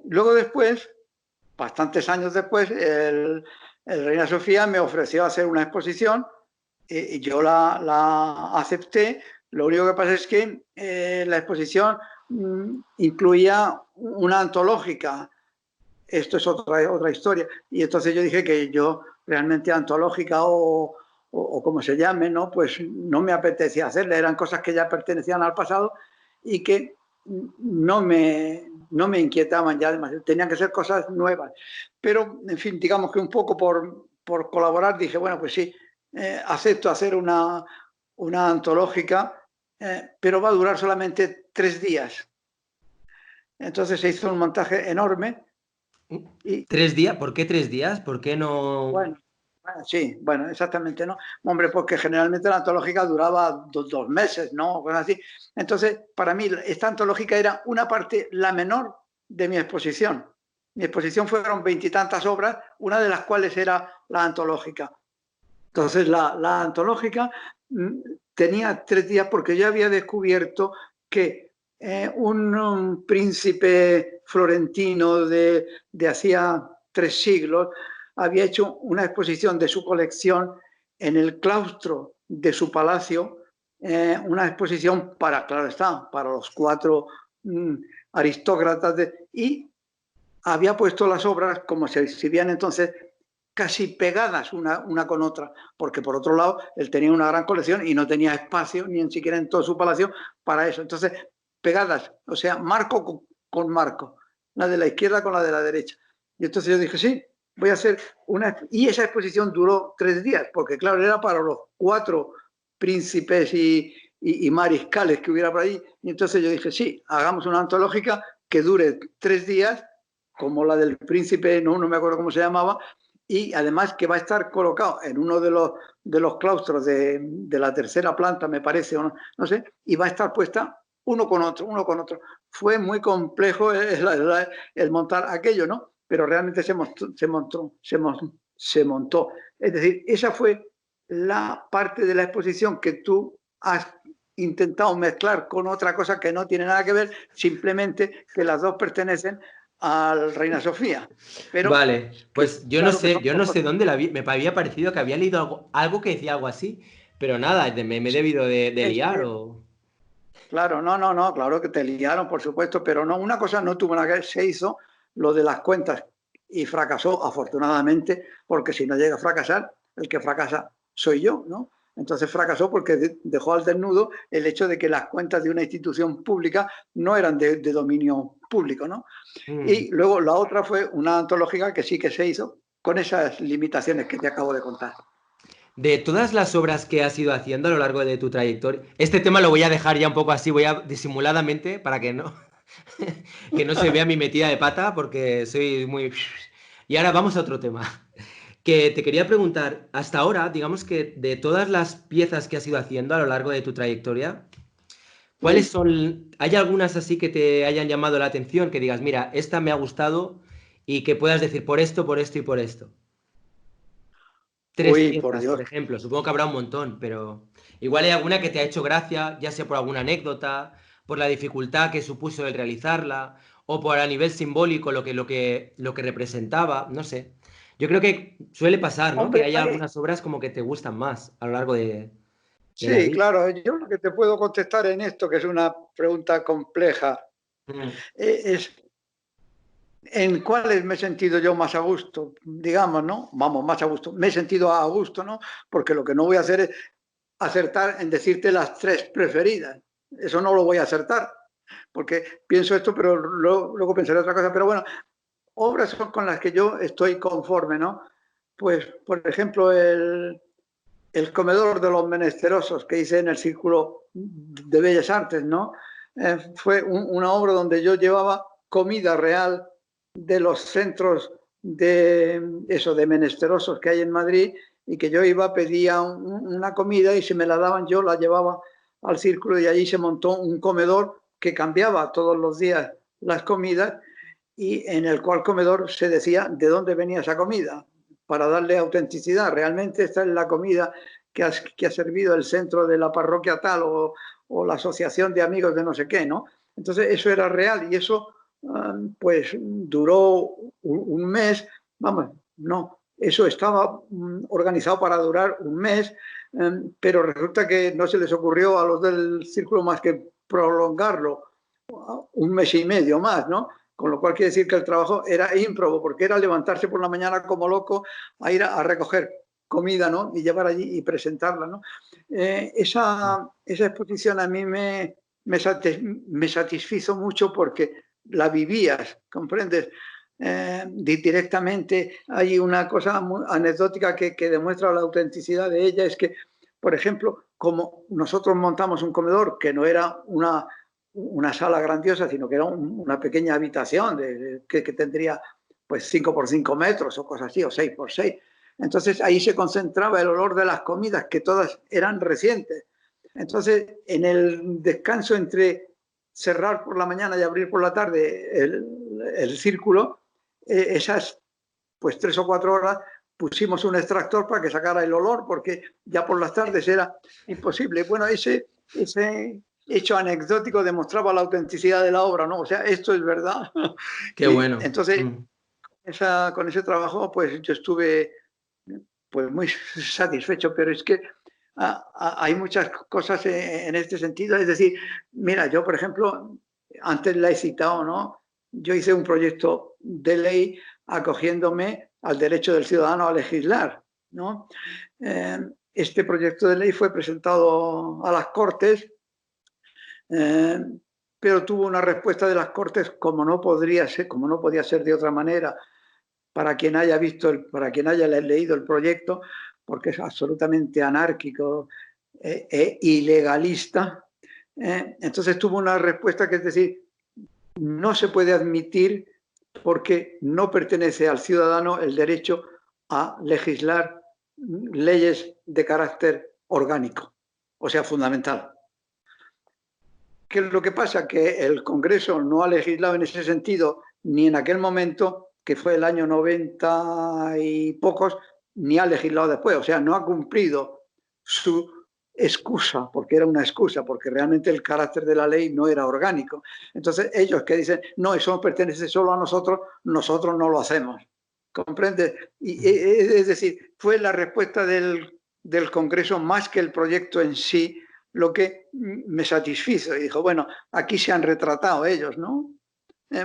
Luego después, bastantes años después, el Reina Sofía me ofreció hacer una exposición y yo la acepté. Lo único que pasa es que la exposición incluía una antológica. Esto es otra historia. Y entonces yo dije que yo realmente antológica o como se llame, ¿no? Pues no me apetecía hacerle. Eran cosas que ya pertenecían al pasado y que no me inquietaban ya demasiado. Tenían que ser cosas nuevas. Pero, en fin, digamos que un poco por colaborar dije, bueno, pues sí, acepto hacer una antológica, pero va a durar solamente 3 días. Entonces se hizo un montaje enorme y 3 días, ¿por qué 3 días? ¿Por qué no...? bueno, sí, bueno, exactamente, ¿no? Hombre, porque generalmente la antológica duraba 2 meses, ¿no? Cosas así. Entonces, para mí, esta antológica era una parte, la menor de mi exposición. Mi exposición fueron 20 y tantas obras, una de las cuales era la antológica. Entonces, la antológica tenía 3 días porque yo había descubierto que un príncipe florentino de hacía 3 siglos había hecho una exposición de su colección en el claustro de su palacio, una exposición para, claro está, para los 4 aristócratas y había puesto las obras como se exhibían entonces casi pegadas una con otra, porque por otro lado él tenía una gran colección y no tenía espacio ni siquiera en todo su palacio para eso. Entonces, pegadas, o sea, marco con marco, la de la izquierda con la de la derecha. Y entonces yo dije, sí, voy a hacer una... Y esa exposición duró 3 días, porque claro, era para los 4 príncipes y mariscales que hubiera por ahí. Y entonces yo dije, sí, hagamos una antológica que dure 3 días, como la del príncipe, no me acuerdo cómo se llamaba, y además que va a estar colocado en uno de los claustros de la tercera planta, me parece, o no sé, y va a estar puesta uno con otro, uno con otro. Fue muy complejo el montar aquello, ¿no? Pero realmente se montó. Es decir, esa fue la parte de la exposición que tú has intentado mezclar con otra cosa que no tiene nada que ver, simplemente que las dos pertenecen al Reina Sofía. Pero Vale, que pues claro que son yo no cosas. sé dónde la vi, me había parecido que había leído algo que decía algo así, pero nada, me he debido de Es liar que, o... claro, no, claro que te liaron, por supuesto, pero no, una cosa no tuvo nada que ver, se hizo lo de las cuentas y fracasó, afortunadamente, porque si no llega a fracasar, el que fracasa soy yo, ¿no? Entonces fracasó porque dejó al desnudo el hecho de que las cuentas de una institución pública no eran de dominio público, ¿no? Y luego la otra fue una antológica que sí que se hizo con esas limitaciones que te acabo de contar. De todas las obras que has ido haciendo a lo largo de tu trayectoria, este tema lo voy a dejar ya un poco así, voy a disimuladamente para que no, que no se vea mi metida de pata porque soy muy... Y ahora vamos a otro tema. Que te quería preguntar, hasta ahora, digamos que de todas las piezas que has ido haciendo a lo largo de tu trayectoria, ¿cuáles son, hay algunas así que te hayan llamado la atención, que digas, mira, esta me ha gustado y que puedas decir por esto y por esto? Tres Uy, por piezas, Dios. por ejemplo. Supongo que habrá un montón, pero igual hay alguna que te ha hecho gracia, ya sea por alguna anécdota, por la dificultad que supuso el realizarla, o por a nivel simbólico lo que representaba, no sé. Yo creo que suele pasar, ¿no? Que Hombre, hay algunas obras como que te gustan más a lo largo de la sí, vida. claro, yo lo que te puedo contestar en esto, que es una pregunta compleja, Mm, es en cuáles me he sentido yo más a gusto, digamos, ¿no? Vamos, más a gusto. Me he sentido a gusto, ¿no? Porque lo que no voy a hacer es acertar en decirte las tres preferidas. Eso no lo voy a acertar, porque pienso esto, pero luego pensaré otra cosa. Pero bueno, obras con las que yo estoy conforme, ¿no? Pues, por ejemplo, el comedor de los menesterosos que hice en el Círculo de Bellas Artes, ¿no? Fue una obra donde yo llevaba comida real de los centros de menesterosos que hay en Madrid, y que yo iba, pedía una comida y si me la daban yo la llevaba al Círculo, y allí se montó un comedor que cambiaba todos los días las comidas, y en el cual comedor se decía de dónde venía esa comida, para darle autenticidad. Realmente esta es la comida que ha servido el centro de la parroquia tal, o la asociación de amigos de no sé qué, ¿no? Entonces eso era real, y eso pues duró un mes, vamos, no, eso estaba organizado para durar un mes, pero resulta que no se les ocurrió a los del Círculo más que prolongarlo un mes y medio más, ¿no? Con lo cual quiere decir que el trabajo era ímprobo, porque era levantarse por la mañana como loco a ir a recoger comida, ¿no? Y llevar allí y presentarla, ¿no? Esa exposición a mí me satisfizo mucho porque la vivías, ¿comprendes? Directamente. Hay una cosa muy anecdótica que demuestra la autenticidad de ella, es que, por ejemplo, como nosotros montamos un comedor que no era una sala grandiosa, sino que era una pequeña habitación que tendría pues 5 por 5 metros o cosas así, o 6 por 6. Entonces ahí se concentraba el olor de las comidas, que todas eran recientes. Entonces, en el descanso entre cerrar por la mañana y abrir por la tarde el Círculo, esas pues 3 o 4 horas pusimos un extractor para que sacara el olor, porque ya por las tardes era imposible. Bueno, ese hecho anecdótico demostraba la autenticidad de la obra, ¿no? O sea, esto es verdad. qué Y bueno. entonces, con ese trabajo, pues yo estuve pues muy satisfecho, pero es que hay muchas cosas en este sentido. Es decir, mira, yo, por ejemplo, antes la he citado, ¿no? Yo hice un proyecto de ley acogiéndome al derecho del ciudadano a legislar, ¿no? Este proyecto de ley fue presentado a las Cortes, pero tuvo una respuesta de las Cortes como no podía ser de otra manera, para quien haya para quien haya leído el proyecto, porque es absolutamente anárquico e ilegalista. Entonces tuvo una respuesta que es decir, no se puede admitir porque no pertenece al ciudadano el derecho a legislar leyes de carácter orgánico, o sea, fundamental. ¿Qué es lo que pasa? Que el Congreso no ha legislado en ese sentido ni en aquel momento, que fue el año 90 y pocos, ni ha legislado después. O sea, no ha cumplido su excusa, porque era una excusa, porque realmente el carácter de la ley no era orgánico. Entonces ellos que dicen, no, eso pertenece solo a nosotros, nosotros no lo hacemos. ¿Comprende? Y, es decir, fue la respuesta del Congreso más que el proyecto en sí lo que me satisfizo. Y dijo, bueno, aquí se han retratado ellos, ¿no?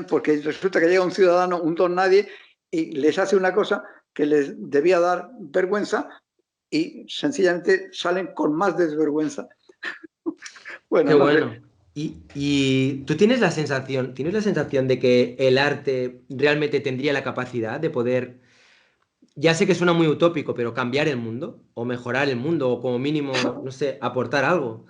Porque resulta que llega un ciudadano, un don nadie, y les hace una cosa que les debía dar vergüenza, y sencillamente salen con más desvergüenza. Qué Bueno, no sé. bueno. Y tú tienes la sensación de que el arte realmente tendría la capacidad de poder, ya sé que suena muy utópico, pero cambiar el mundo, o mejorar el mundo, o como mínimo, no sé, aportar algo.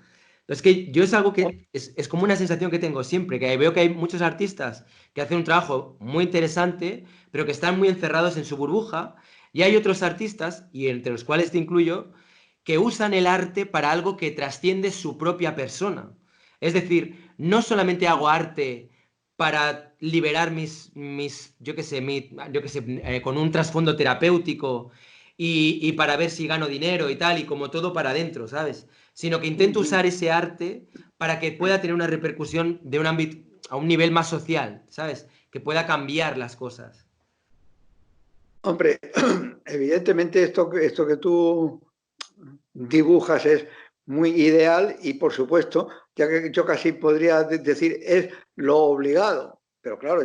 Es que yo es algo que es como una sensación que tengo siempre, que veo que hay muchos artistas que hacen un trabajo muy interesante, pero que están muy encerrados en su burbuja, y hay otros artistas, y entre los cuales te incluyo, que usan el arte para algo que trasciende su propia persona. Es decir, no solamente hago arte para liberar yo qué sé, con un trasfondo terapéutico y para ver si gano dinero y tal, y como todo para adentro, ¿sabes? Sino que intento usar ese arte para que pueda tener una repercusión de un ámbito, a un nivel más social, ¿sabes? Que pueda cambiar las cosas. Hombre, evidentemente esto que tú dibujas es muy ideal y por supuesto, ya que yo casi podría decir es lo obligado, pero claro,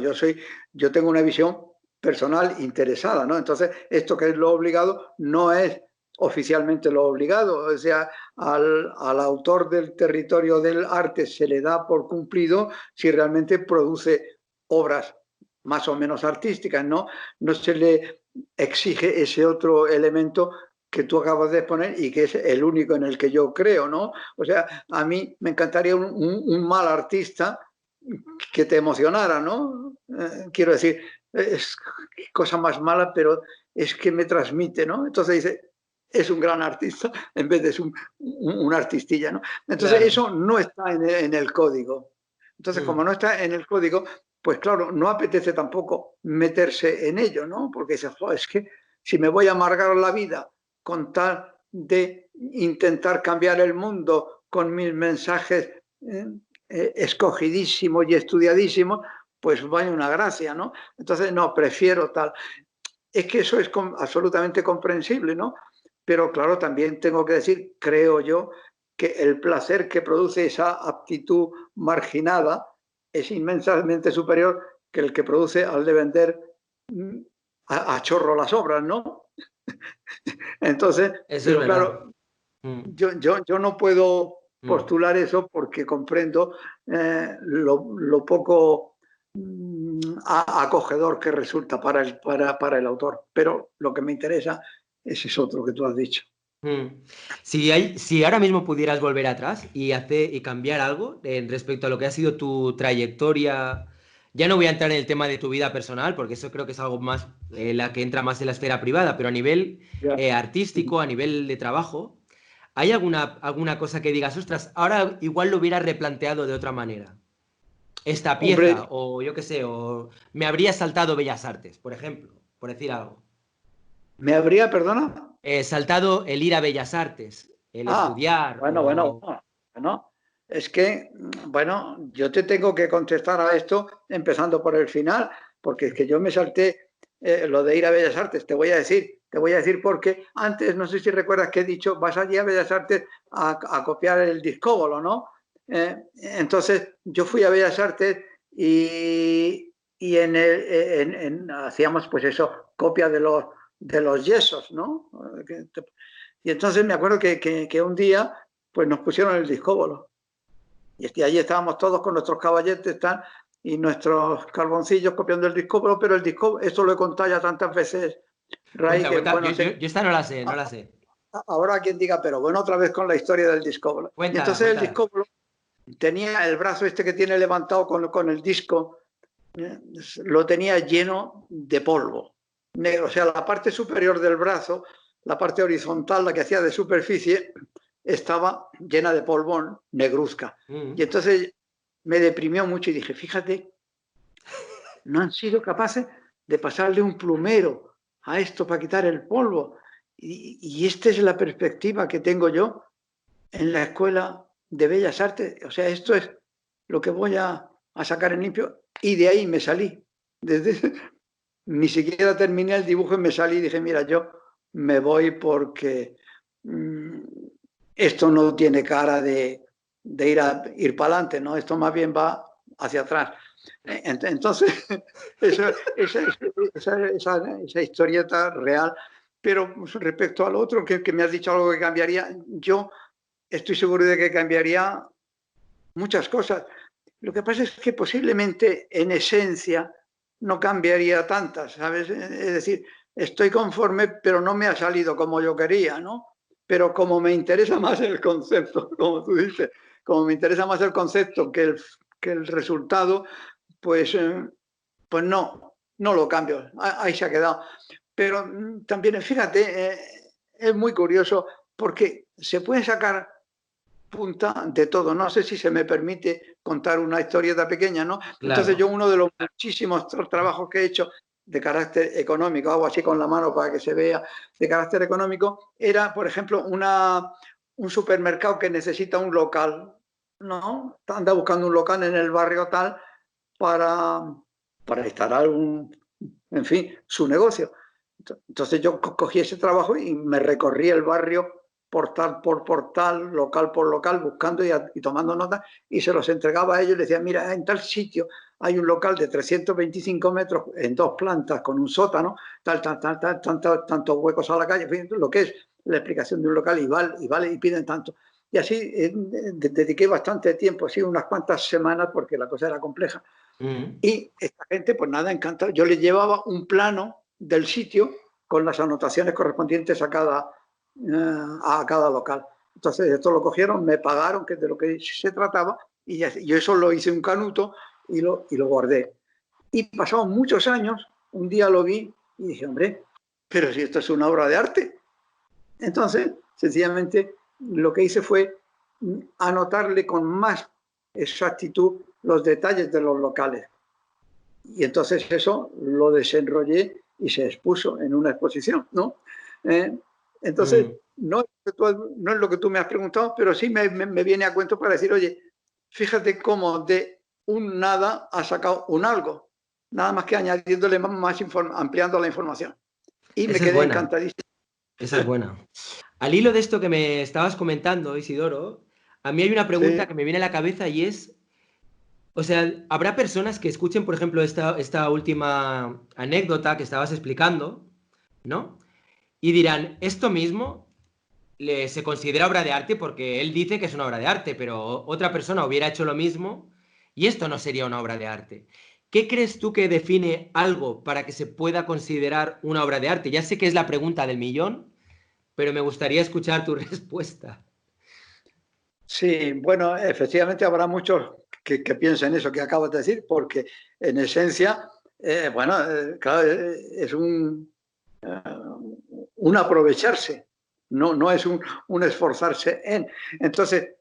yo tengo una visión personal interesada, ¿no? Entonces, esto que es lo obligado no es oficialmente lo obligado, o sea, al autor del territorio del arte se le da por cumplido si realmente produce obras más o menos artísticas, ¿no? No se le exige ese otro elemento que tú acabas de exponer y que es el único en el que yo creo, ¿no? O sea, a mí me encantaría un mal artista que te emocionara, ¿no? Quiero decir, es cosa más mala, pero es que me transmite, ¿no? Entonces dice, es un gran artista en vez de es un artistilla, ¿no? Entonces Claro. eso no está en el código. Entonces, como Mm, no está en el código, pues claro, no apetece tampoco meterse en ello, ¿no? Porque dices, oh, es que si me voy a amargar la vida con tal de intentar cambiar el mundo con mis mensajes escogidísimos y estudiadísimos, pues vaya una gracia, ¿no? Entonces, no, prefiero tal. Es que eso es absolutamente comprensible, ¿no? Pero claro, también tengo que decir, creo yo, que el placer que produce esa aptitud marginada es inmensamente superior que el que produce al de vender a chorro las obras, ¿no? Entonces, eso es pero verdad. claro, Mm, yo no puedo mm. postular eso porque comprendo lo poco acogedor que resulta para el autor. Pero lo que me interesa ese es otro que tú has dicho. Mm. Si ahora mismo pudieras volver atrás y cambiar algo respecto a lo que ha sido tu trayectoria, ya no voy a entrar en el tema de tu vida personal, porque eso creo que es algo más, la que entra más en la esfera privada, pero a nivel Ya. artístico, a nivel de trabajo, ¿hay alguna cosa que digas, ostras, ahora igual lo hubiera replanteado de otra manera? Esta pieza, Hombre, o yo qué sé, o me habría saltado Bellas Artes, por ejemplo, por decir algo. ¿me habría, perdona? Saltado el ir a Bellas Artes, el Ah, estudiar, o... bueno, es que, bueno, yo te tengo que contestar a esto empezando por el final, porque es que yo me salté lo de ir a Bellas Artes, te voy a decir porque antes, no sé si recuerdas que he dicho, vas allí a Bellas Artes a copiar el discóbolo, ¿no? Entonces, yo fui a Bellas Artes y hacíamos pues eso, copia de los yesos, ¿no? Y entonces me acuerdo que un día pues nos pusieron el discóbolo. Y allí estábamos todos con nuestros caballetes y nuestros carboncillos copiando el discóbolo, pero el discóbolo, esto lo he contado ya tantas veces, Ray, Cuenta, que cuenta, bueno, sé yo esta no la sé, no la sé. ahora quien diga, pero bueno, otra vez con la historia del discóbolo. Y Cuéntala, entonces el cuéntala. discóbolo tenía el brazo este que tiene levantado con el disco, eh, lo tenía lleno de polvo negro, o sea, la parte superior del brazo, la parte horizontal, la que hacía de superficie, estaba llena de polvón negruzca. Y Mm. entonces me deprimió mucho y dije, fíjate, no han sido capaces de pasarle un plumero a esto para quitar el polvo. Y esta es la perspectiva que tengo yo en la Escuela de Bellas Artes. O sea, esto es lo que voy a sacar en limpio. Y de ahí me salí. Desde, ni siquiera terminé el dibujo y me salí y dije, mira, yo me voy porque mmm, esto no tiene cara de ir para adelante, ¿no? Esto más bien va hacia atrás. Entonces, esa historieta real Pero respecto al otro, que me has dicho algo que cambiaría, yo estoy seguro de que cambiaría muchas cosas. Lo que pasa es que posiblemente en esencia no cambiaría tantas, ¿sabes? Es decir, estoy conforme, pero no me ha salido como yo quería, ¿no? Pero como me interesa más el concepto, como tú dices, como me interesa más el concepto que el resultado, pues, pues no lo cambio, ahí se ha quedado. Pero también, fíjate, es muy curioso porque se puede sacar punta de todo. No sé si se me permite contar una historieta pequeña, ¿no? Entonces yo Claro. uno de los muchísimos trabajos que he hecho de carácter económico, hago así con la mano para que se vea, de carácter económico, era, por ejemplo, un supermercado que necesita un local, ¿no? Anda buscando un local en el barrio tal para, para instalar en fin, su negocio. Entonces yo cogí ese trabajo y me recorrí el barrio portal por portal, local por local, buscando y tomando notas, y se los entregaba a ellos y les decía, mira, en tal sitio hay un local de 325 metros en 2 plantas con un sótano, tantos huecos a la calle, en fin, lo que es la explicación de un local, y piden tanto. Y así dediqué bastante tiempo, así unas cuantas semanas, porque la cosa era compleja. Y esta gente, pues nada, encantada. Yo les llevaba un plano del sitio con las anotaciones correspondientes a cada local. Entonces, esto lo cogieron, me pagaron, que es de lo que se trataba, y yo eso lo hice un canuto y lo guardé. Y pasados muchos años, un día lo vi y dije, hombre, pero si esto es una obra de arte. Entonces, sencillamente, lo que hice fue anotarle con más exactitud los detalles de los locales. Y entonces eso lo desenrollé y se expuso en una exposición, ¿no? Entonces, no es lo que tú me has preguntado, pero sí me viene a cuento para decir, oye, fíjate cómo de un nada ha sacado un algo, nada más que añadiéndole ampliando la información. Y me Esa es quedé buena. encantadísimo. Esa es buena. Al hilo de esto que me estabas comentando, Isidoro, a mí hay una pregunta Sí. que me viene a la cabeza y es, o sea, habrá personas que escuchen, por ejemplo, esta última anécdota que estabas explicando, ¿no? Y dirán, esto mismo se considera obra de arte porque él dice que es una obra de arte, pero otra persona hubiera hecho lo mismo y esto no sería una obra de arte. ¿Qué crees tú que define algo para que se pueda considerar una obra de arte? Ya sé que es la pregunta del millón, pero me gustaría escuchar tu respuesta. Sí, bueno, efectivamente habrá muchos que piensen eso que acabas de decir, porque en esencia, bueno, claro, es un aprovecharse, no es un esforzarse en. Entonces,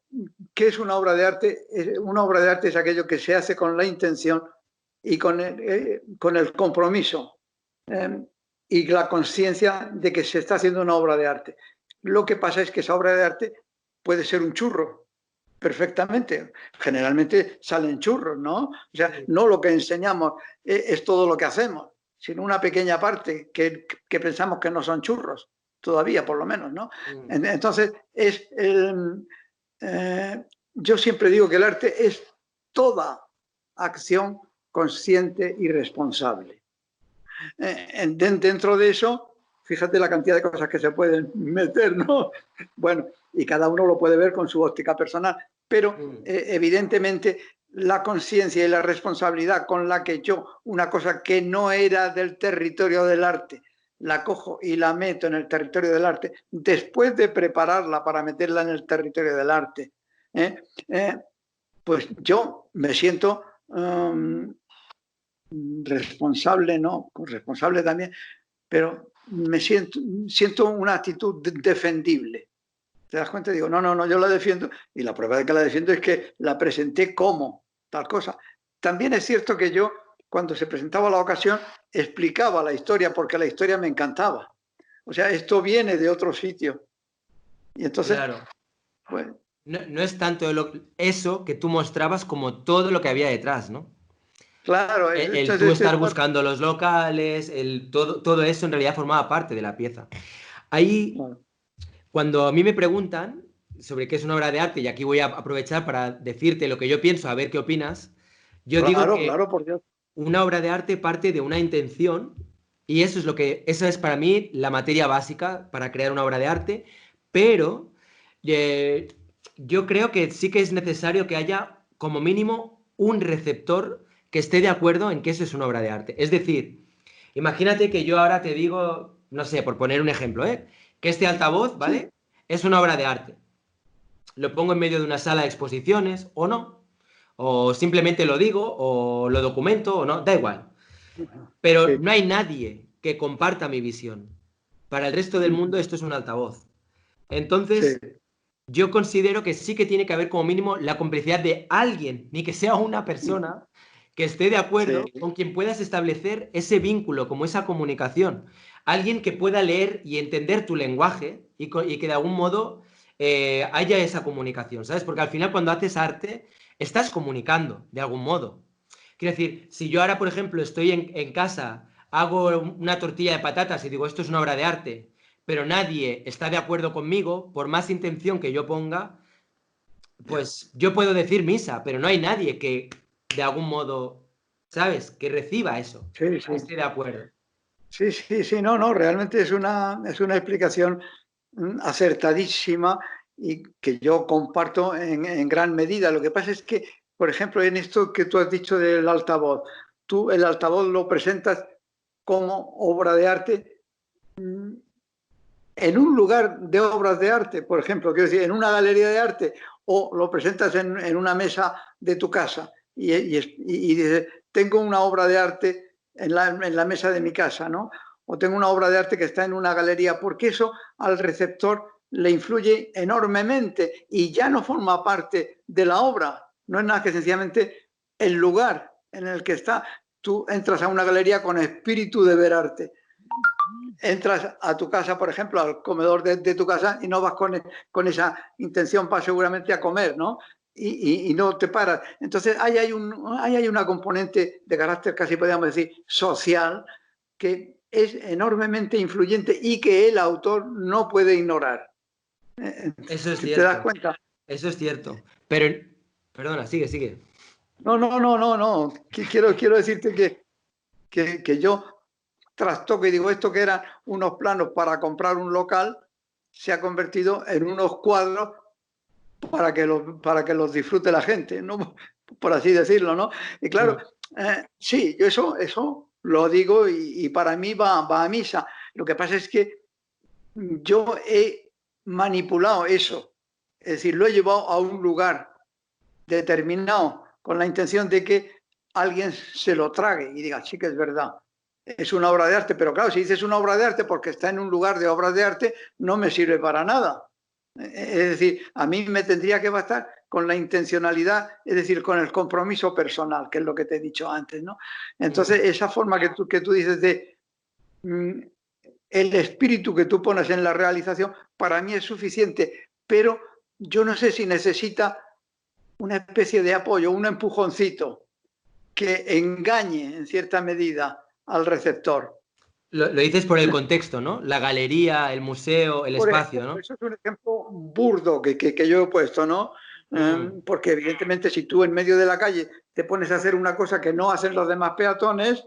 ¿qué es una obra de arte? Una obra de arte es aquello que se hace con la intención y con el compromiso y la conciencia de que se está haciendo una obra de arte. Lo que pasa es que esa obra de arte puede ser un churro, perfectamente. Generalmente salen churros, ¿no? O sea, no lo que enseñamos es todo lo que hacemos, sino una pequeña parte que pensamos que no son churros, todavía por lo menos, ¿no? Entonces, yo siempre digo que el arte es toda acción consciente y responsable. Dentro de eso, fíjate la cantidad de cosas que se pueden meter, ¿no? Bueno, y cada uno lo puede ver con su óptica personal, pero evidentemente la conciencia y la responsabilidad con la que yo, una cosa que no era del territorio del arte, la cojo y la meto en el territorio del arte, después de prepararla para meterla en el territorio del arte, pues yo me siento responsable, no, responsable también, pero me siento una actitud defendible. ¿Te das cuenta? Digo, no, yo la defiendo, y la prueba de que la defiendo es que la presenté como tal cosa. También es cierto que yo, cuando se presentaba la ocasión, explicaba la historia, porque la historia me encantaba. O sea, esto viene de otro sitio. Y entonces, Claro. pues, No es tanto eso que tú mostrabas como todo lo que había detrás, ¿no? claro, El tú estar buscando los locales, todo eso en realidad formaba parte de la pieza. Ahí, bueno, cuando a mí me preguntan sobre qué es una obra de arte, y aquí voy a aprovechar para decirte lo que yo pienso, a ver qué opinas, yo digo que claro, por Dios. una obra de arte parte de una intención Y eso es para mí la materia básica para crear una obra de arte, pero eh, yo creo que sí que es necesario que haya como mínimo un receptor que esté de acuerdo en que eso es una obra de arte. Es decir, imagínate que yo ahora te digo, no sé, por poner un ejemplo, que este altavoz, Sí, ¿vale? Es una obra de arte. Lo pongo en medio de una sala de exposiciones o no, o simplemente lo digo o lo documento o no, da igual. Pero sí, no hay nadie que comparta mi visión. Para el resto del mundo esto es un altavoz. sí, Entonces, yo considero que sí que tiene que haber como mínimo la complicidad de alguien, ni que sea una persona, que esté de acuerdo sí, con quien puedas establecer ese vínculo, como esa comunicación. Alguien que pueda leer y entender tu lenguaje y que de algún modo haya esa comunicación, ¿sabes? Porque al final cuando haces arte, estás comunicando de algún modo. Quiero decir, si yo ahora, por ejemplo, estoy en casa, hago una tortilla de patatas y digo, esto es una obra de arte, pero nadie está de acuerdo conmigo, por más intención que yo ponga, ya. pues yo puedo decir misa, pero no hay nadie que de algún modo, ¿sabes? Que reciba eso, Sí, que sí. esté de acuerdo. Sí, sí, sí, no, no, realmente es una explicación acertadísima y que yo comparto en gran medida. Lo que pasa es que, por ejemplo, en esto que tú has dicho del altavoz, tú el altavoz lo presentas como obra de arte en un lugar de obras de arte, por ejemplo, quiero decir, en una galería de arte, o lo presentas en una mesa de tu casa y dices, tengo una obra de arte en la mesa de mi casa, ¿no? O tengo una obra de arte que está en una galería, porque eso al receptor le influye enormemente y ya no forma parte de la obra, no es nada que sencillamente el lugar en el que está. Tú entras a una galería con espíritu de ver arte, entras a tu casa, por ejemplo, al comedor de tu casa y no vas con esa intención para seguramente a comer, ¿no? Y no te paras. Entonces, ahí hay una componente de carácter, casi podríamos decir, social, que es enormemente influyente y que el autor no puede ignorar. Eso es ¿Te das cierto, cuenta? eso es cierto. Pero, perdona, sigue, sigue. No, no, no, no, no. Quiero decirte que yo trastoque y digo, esto que eran unos planos para comprar un local, se ha convertido en unos cuadros para que los disfrute la gente, ¿no? Por así decirlo, ¿no? Y claro, Mm. sí, yo eso lo digo y para mí va a misa. Lo que pasa es que yo he manipulado eso, es decir, lo he llevado a un lugar determinado con la intención de que alguien se lo trague y diga, sí que es verdad, es una obra de arte, pero claro, si dices una obra de arte porque está en un lugar de obras de arte, no me sirve para nada. Es decir, a mí me tendría que bastar con la intencionalidad, es decir, con el compromiso personal, que es lo que te he dicho antes, ¿no? Entonces, Mm. esa forma que tú dices de el espíritu que tú pones en la realización, para mí es suficiente, pero yo no sé si necesita una especie de apoyo, un empujoncito que engañe en cierta medida al receptor. Lo dices por el contexto, ¿no? La galería, el museo, el Por espacio, ejemplo, ¿no? eso es un ejemplo burdo que yo he puesto, ¿no? Mm. Porque evidentemente si tú en medio de la calle te pones a hacer una cosa que no hacen los demás peatones,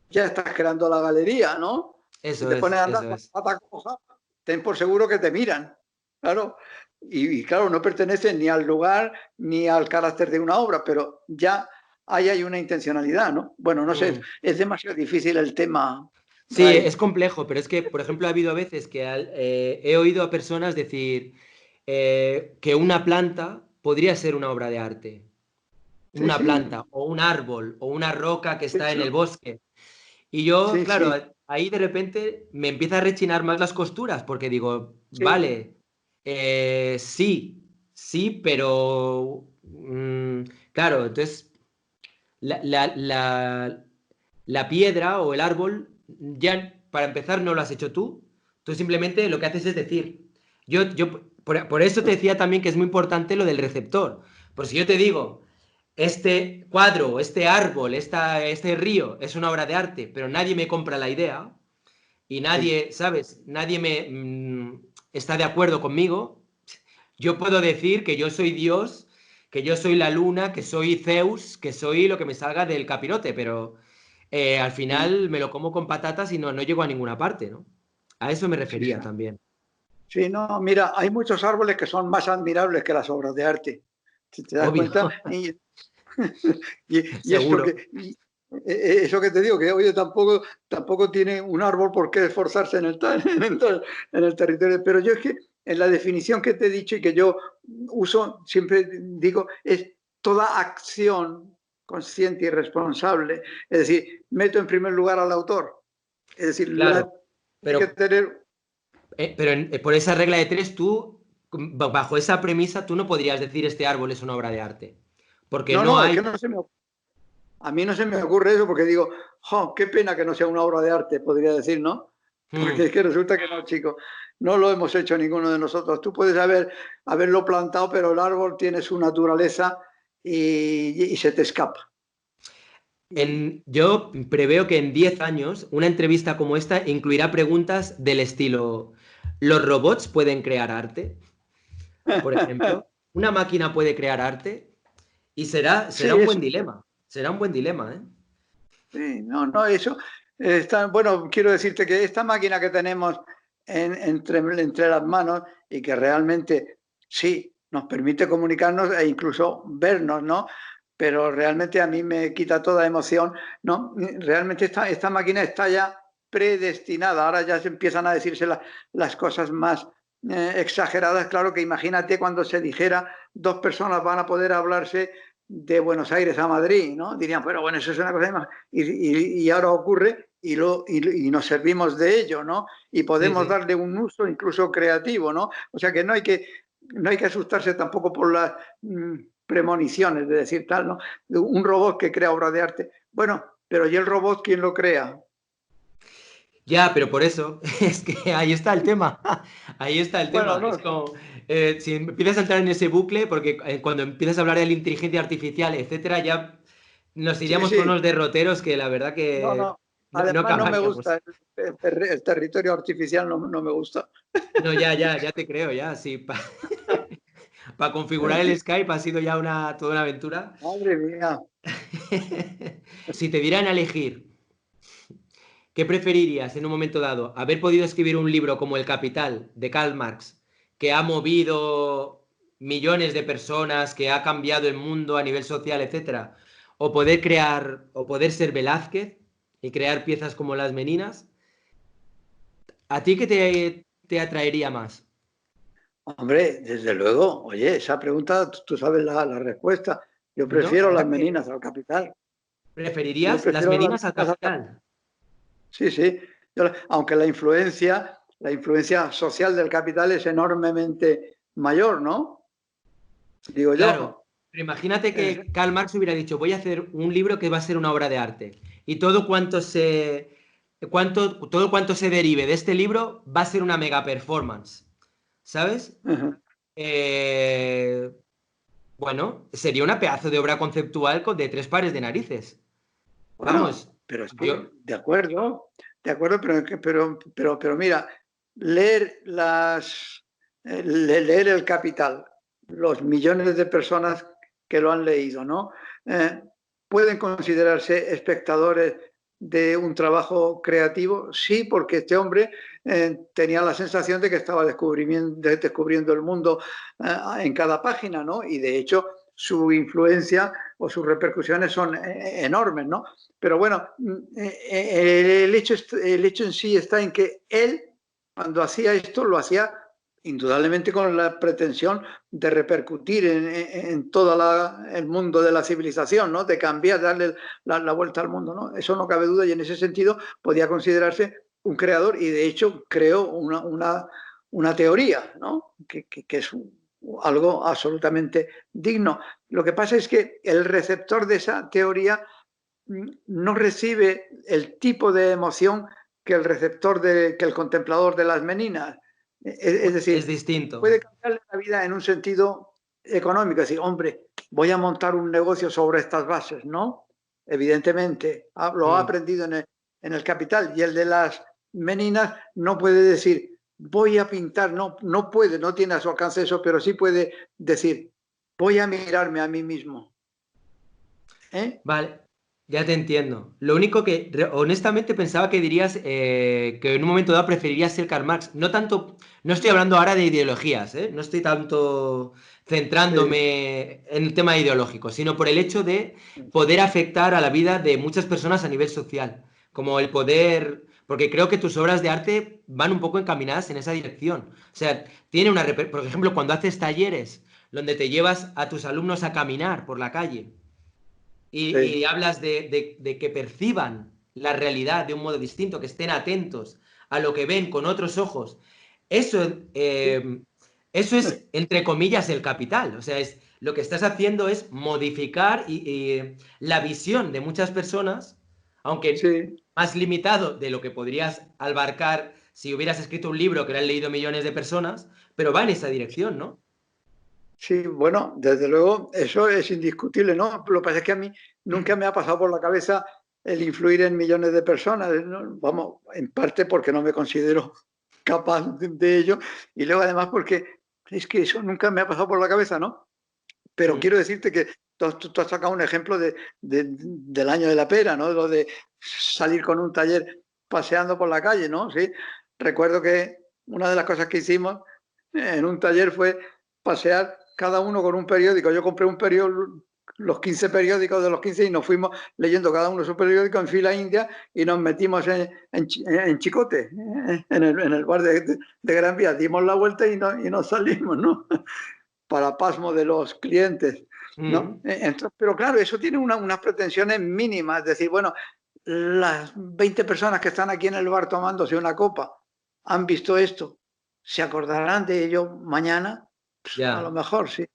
ya estás creando la galería, ¿no? Si Eso te pones es, a andar eso con es. la pata coja, ten por seguro que te miran, claro. Y claro, no pertenece ni al lugar ni al carácter de una obra, pero ya ahí hay una intencionalidad, ¿no? Bueno, no sé, Mm. es demasiado difícil el tema, Sí, Ray. es complejo, pero es que, por ejemplo, ha habido veces que he oído a personas decir que una planta podría ser una obra de arte. Sí, Una sí, planta, o un árbol, o una roca que está en el eso, bosque. Y yo, sí, claro, sí, ahí de repente me empieza a rechinar más las costuras, porque digo, sí, vale, sí, sí, pero claro, entonces la, la- la- la piedra o el árbol, ya para empezar no lo has hecho tú simplemente lo que haces es decir. Por eso te decía también que es muy importante lo del receptor. Por si yo te digo, este cuadro, este árbol, este río es una obra de arte, pero nadie me compra la idea y sí, nadie, ¿sabes? Nadie está de acuerdo conmigo. Yo puedo decir que yo soy Dios, que yo soy la luna, que soy Zeus, que soy lo que me salga del capirote, pero al final me lo como con patatas y no llego a ninguna parte, ¿no? A eso me Sí, refería también. sí, no, mira, hay muchos árboles que son más admirables que las obras de arte. Si te das Obvio, cuenta, y eso seguro. eso que te digo, que oye, tampoco tiene un árbol por qué esforzarse en el territorio. Pero yo es que en la definición que te he dicho y que yo uso, siempre digo, es toda acción consciente y responsable. Es decir, meto en primer lugar al autor. Es decir, Claro, hay que pero, tener... por esa regla de tres, tú, bajo esa premisa, tú no podrías decir este árbol es una obra de arte. Porque No, no no, es hay... que a mí no se me ocurre eso porque digo, jo, qué pena que no sea una obra de arte, podría decir, ¿no? Porque es que resulta que no, chico, no lo hemos hecho ninguno de nosotros. Tú puedes haberlo plantado, pero el árbol tiene su naturaleza y se te escapa. Yo preveo que en 10 años una entrevista como esta incluirá preguntas del estilo, ¿los robots pueden crear arte? Por ejemplo, ¿una máquina puede crear arte? Y será Sí, un buen eso. dilema, será un buen dilema, ¿eh? Sí, no, no, eso. Bueno, quiero decirte que esta máquina que tenemos entre las manos y que realmente sí nos permite comunicarnos e incluso vernos, ¿no? Pero realmente a mí me quita toda emoción, ¿no? Realmente esta máquina está ya predestinada. Ahora ya se empiezan a decirse las cosas más exageradas. Claro que imagínate cuando se dijera 2 personas van a poder hablarse de Buenos Aires a Madrid, ¿no? Dirían, pero bueno, eso es una cosa más. Y ahora ocurre y nos servimos de ello, ¿no? Y Sí, podemos sí. darle un uso incluso creativo, ¿no? O sea que no hay que asustarse tampoco por las premoniciones de decir tal, ¿no? Un robot que crea obra de arte. Bueno, pero ¿y el robot quién lo crea? Ya, pero por eso, es que ahí está el tema. Ahí está el Bueno, tema. no, Es como, si empiezas a entrar en ese bucle, porque cuando empiezas a hablar de la inteligencia artificial, etcétera, ya nos sí, iríamos por sí, unos derroteros que la verdad no, que no. no Además no me acabaríamos. gusta, el territorio artificial no me gusta. No, ya te creo, ya, sí. Para configurar el Skype ha sido ya toda una aventura. Madre mía. Si te dieran a elegir, ¿qué preferirías en un momento dado? ¿Haber podido escribir un libro como El Capital de Karl Marx, que ha movido millones de personas, que ha cambiado el mundo a nivel social, etcétera? ¿O poder crear, o poder ser Velázquez y crear piezas como Las Meninas? ¿A ti qué te atraería más? Hombre, desde luego, oye, esa pregunta tú sabes la respuesta. Yo No, la prefiero las verdad que meninas al capital. Yo preferirías Las prefiero las Meninas al meninas al capital. Capital. Sí, sí. Aunque la influencia social del capital es enormemente mayor, ¿no? Digo Claro, yo. pero imagínate Es- que Karl Marx hubiera dicho, voy a hacer un libro que va a ser una obra de arte. Y todo cuanto se derive de este libro va a ser una mega performance. ¿Sabes? Eh, bueno, sería una pedazo de obra conceptual de 3 pares de narices. Bueno, Vamos, pero es que, yo, de acuerdo, pero mira, leer leer El Capital, los millones de personas que lo han leído, ¿no? Eh, ¿Pueden considerarse espectadores de un trabajo creativo? Sí, porque este hombre tenía la sensación de que estaba descubriendo el mundo en cada página, ¿no? Y de hecho su influencia o sus repercusiones son enormes, ¿no? Pero bueno, el hecho en sí está en que él, cuando hacía esto, lo hacía indudablemente con la pretensión de repercutir en todo el mundo de la civilización, ¿no? De cambiar, darle la vuelta al mundo, ¿no? Eso no cabe duda y en ese sentido podía considerarse un creador y de hecho creó una teoría, ¿no? Que es algo absolutamente digno. Lo que pasa es que el receptor de esa teoría no recibe el tipo de emoción que el contemplador de las meninas. Es es decir, distinto. puede cambiarle la vida en un sentido económico, es decir, hombre, voy a montar un negocio sobre estas bases, ¿no? Evidentemente, lo ha Mm. aprendido en el Capital, y el de las meninas no puede decir, voy a pintar, no puede, no tiene a su alcance eso, pero sí puede decir, voy a mirarme a mí mismo. ¿Eh? Vale. Ya te entiendo. Lo único que honestamente pensaba que dirías que en un momento dado preferirías ser Karl Marx. No tanto, no estoy hablando ahora de ideologías, ¿eh? No estoy tanto Sí, centrándome en el tema ideológico, sino por el hecho de poder afectar a la vida de muchas personas a nivel social. Como el poder, porque creo que tus obras de arte van un poco encaminadas en esa dirección. O sea, tiene una, por ejemplo, cuando haces talleres donde te llevas a tus alumnos a caminar por la calle y sí, hablas de que perciban la realidad de un modo distinto, que estén atentos a lo que ven con otros ojos. Eso, eso es, entre comillas, el capital. O sea, es, lo que estás haciendo es modificar la visión de muchas personas, aunque sí. más limitado de lo que podrías abarcar si hubieras escrito un libro que lo han leído millones de personas, pero va en esa dirección, ¿no? Sí, bueno, desde luego eso es indiscutible, ¿no? Lo que pasa es que a mí nunca me ha pasado por la cabeza el influir en millones de personas, ¿no? Vamos, en parte porque no me considero capaz de ello y luego además porque es que eso nunca me ha pasado por la cabeza, ¿no? Pero Mm. quiero decirte que tú has sacado un ejemplo del año de la pera, ¿no? Lo de salir con un taller paseando por la calle, ¿no? Sí. Recuerdo que una de las cosas que hicimos en un taller fue pasear cada uno con un periódico. Yo compré un periódico, los 15 periódicos de los 15 y nos fuimos leyendo cada uno su periódico en fila india y nos metimos en Chicote, en el bar de Gran Vía. Dimos la vuelta y nos salimos, ¿no? Para pasmo de los clientes, ¿no? Mm. Entonces, pero claro, eso tiene unas pretensiones mínimas, es decir, bueno, las 20 personas que están aquí en el bar tomándose una copa han visto esto, ¿se acordarán de ello mañana? Pues, a lo Ya, mejor sí,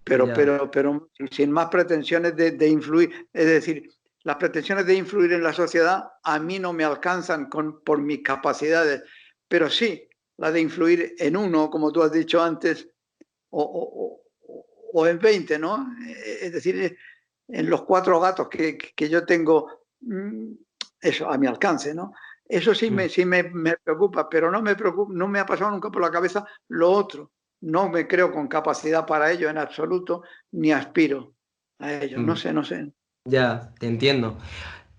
ya. pero sin más pretensiones de influir, es decir, las pretensiones de influir en la sociedad a mí no me alcanzan por mis capacidades, pero sí la de influir en uno, como tú has dicho antes, o, o en 20, ¿no? Es decir, en los 4 gatos que yo tengo, eso, a mi alcance, ¿no? Eso Mm. sí me preocupa, pero no me preocupa, no me ha pasado nunca por la cabeza lo otro. No me creo con capacidad para ello en absoluto, ni aspiro a ello. No Mm. sé, no sé. Ya, te entiendo.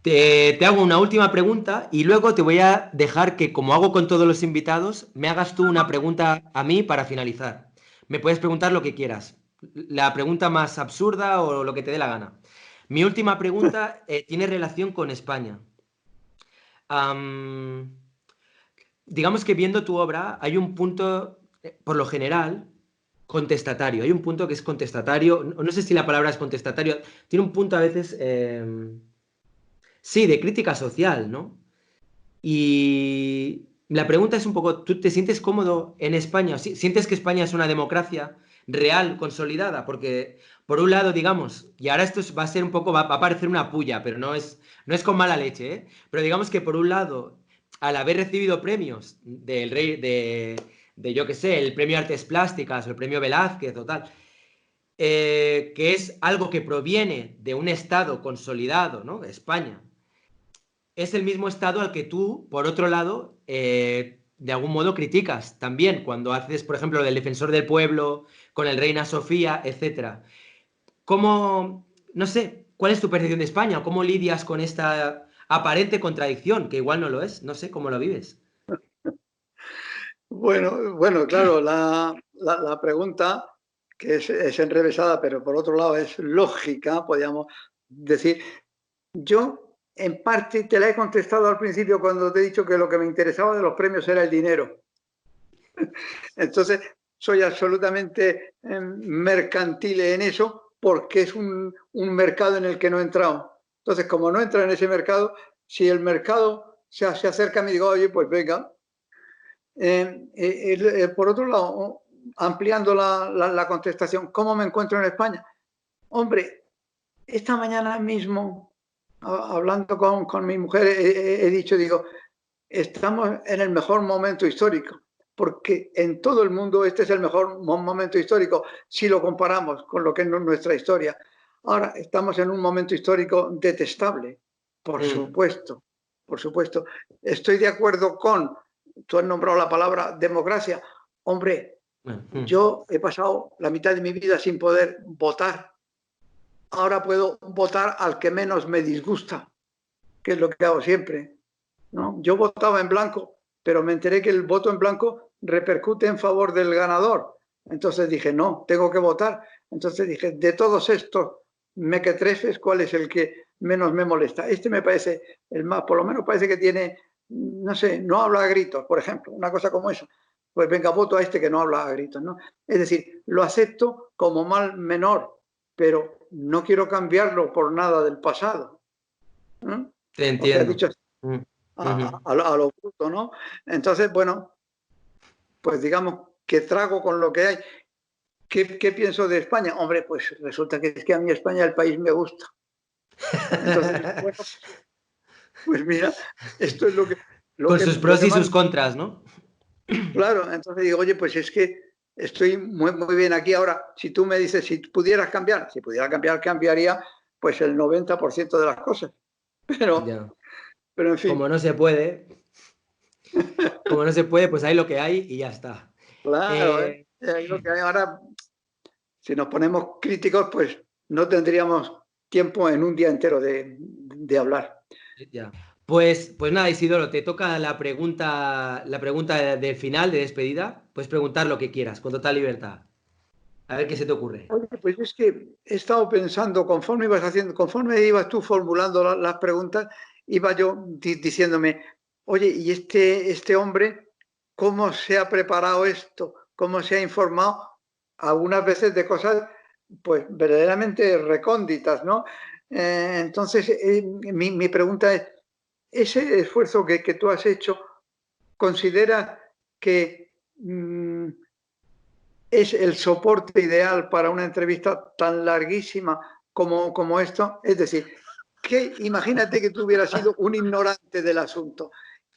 Te hago una última pregunta y luego te voy a dejar que, como hago con todos los invitados, me hagas tú una pregunta a mí para finalizar. Me puedes preguntar lo que quieras, la pregunta más absurda o lo que te dé la gana. Mi última pregunta tiene relación con España. Am, digamos que viendo tu obra hay un punto, por lo general, contestatario. Hay un punto que es contestatario. No, no sé si la palabra es contestatario. Tiene un punto a veces, sí, de crítica social, ¿no? Y la pregunta es un poco, ¿tú te sientes cómodo en España? ¿Sientes que España es una democracia real, consolidada? Porque, por un lado, digamos, y ahora esto va a ser un poco, va a parecer una pulla, pero no es con mala leche, ¿eh? Pero digamos que, por un lado, al haber recibido premios del rey, yo qué sé, el premio Artes Plásticas o el premio Velázquez o tal, que es algo que proviene de un Estado consolidado, ¿no? España es el mismo estado al que tú, por otro lado, de algún modo criticas también cuando haces, por ejemplo, del defensor del pueblo, con el Reina Sofía, etcétera. ¿Cómo, no sé, cuál es tu percepción de España? ¿O cómo lidias con esta aparente contradicción, que igual no lo es? No sé cómo lo vives. Bueno, claro, la pregunta, que es enrevesada, pero por otro lado es lógica, podríamos decir. Yo, en parte, te la he contestado al principio cuando te he dicho que lo que me interesaba de los premios era el dinero. Entonces, soy absolutamente mercantil en eso porque es un mercado en el que no he entrado. Entonces, como no he entrado en ese mercado, si el mercado se acerca a mí y digo, oye, pues venga. Por otro lado, ampliando la contestación, ¿cómo me encuentro en España? Hombre, esta mañana mismo, hablando con mi mujer, he dicho, digo, estamos en el mejor momento histórico, porque en todo el mundo este es el mejor momento histórico si lo comparamos con lo que es nuestra historia. Ahora estamos en un momento histórico detestable, por Mm, supuesto, por supuesto. Estoy de acuerdo con, tú has nombrado la palabra democracia. Hombre, mm, yo he pasado la mitad de mi vida sin poder votar ahora puedo votar al que menos me disgusta, que es lo que hago siempre, ¿no? Yo votaba en blanco, pero me enteré que el voto en blanco repercute en favor del ganador. Entonces dije, no, tengo que votar. Entonces dije, de todos estos mequetrefes, ¿cuál es el que menos me molesta? Este me parece el más, por lo menos parece que tiene, no sé, no habla a gritos, por ejemplo, una cosa como esa. Pues venga, voto a este que no habla a gritos, ¿no? Es decir, lo acepto como mal menor, pero no quiero cambiarlo por nada del pasado, ¿no? Te O sea, entiendo. dicho Mm, ujú. a lo bruto, ¿no? Entonces, bueno, pues digamos que trago con lo que hay. ¿Qué pienso de España? Hombre, pues resulta que es que a mí España, el país me gusta. Entonces digo, bueno, pues mira, esto es Con sus lo pros que y más... sus contras, ¿no? Claro, entonces digo, oye, pues es que estoy muy, muy bien aquí. Ahora, si tú me dices, si pudieras cambiar, si pudiera cambiar, cambiaría pues el 90% de las cosas. Pero, Ya. pero en fin, Como no se puede, como no se puede, pues hay lo que hay y ya está. claro, ¿eh? Eh, Lo que hay ahora, si nos ponemos críticos, pues no tendríamos tiempo en un día entero de hablar. ya. Pues nada, Isidoro, te toca la pregunta de final, de despedida. Puedes preguntar lo que quieras, con total libertad. A ver qué se te ocurre. Oye, pues es que he estado pensando, conforme ibas haciendo, conforme ibas tú formulando las preguntas, iba yo diciéndome, oye, ¿y este hombre cómo se ha preparado esto? ¿Cómo se ha informado? Algunas veces de cosas, pues, verdaderamente recónditas, ¿no? Entonces, mi pregunta es, ese esfuerzo que tú has hecho, ¿consideras que es el soporte ideal para una entrevista tan larguísima como esto? Es decir, imagínate que tú hubieras sido un ignorante del asunto.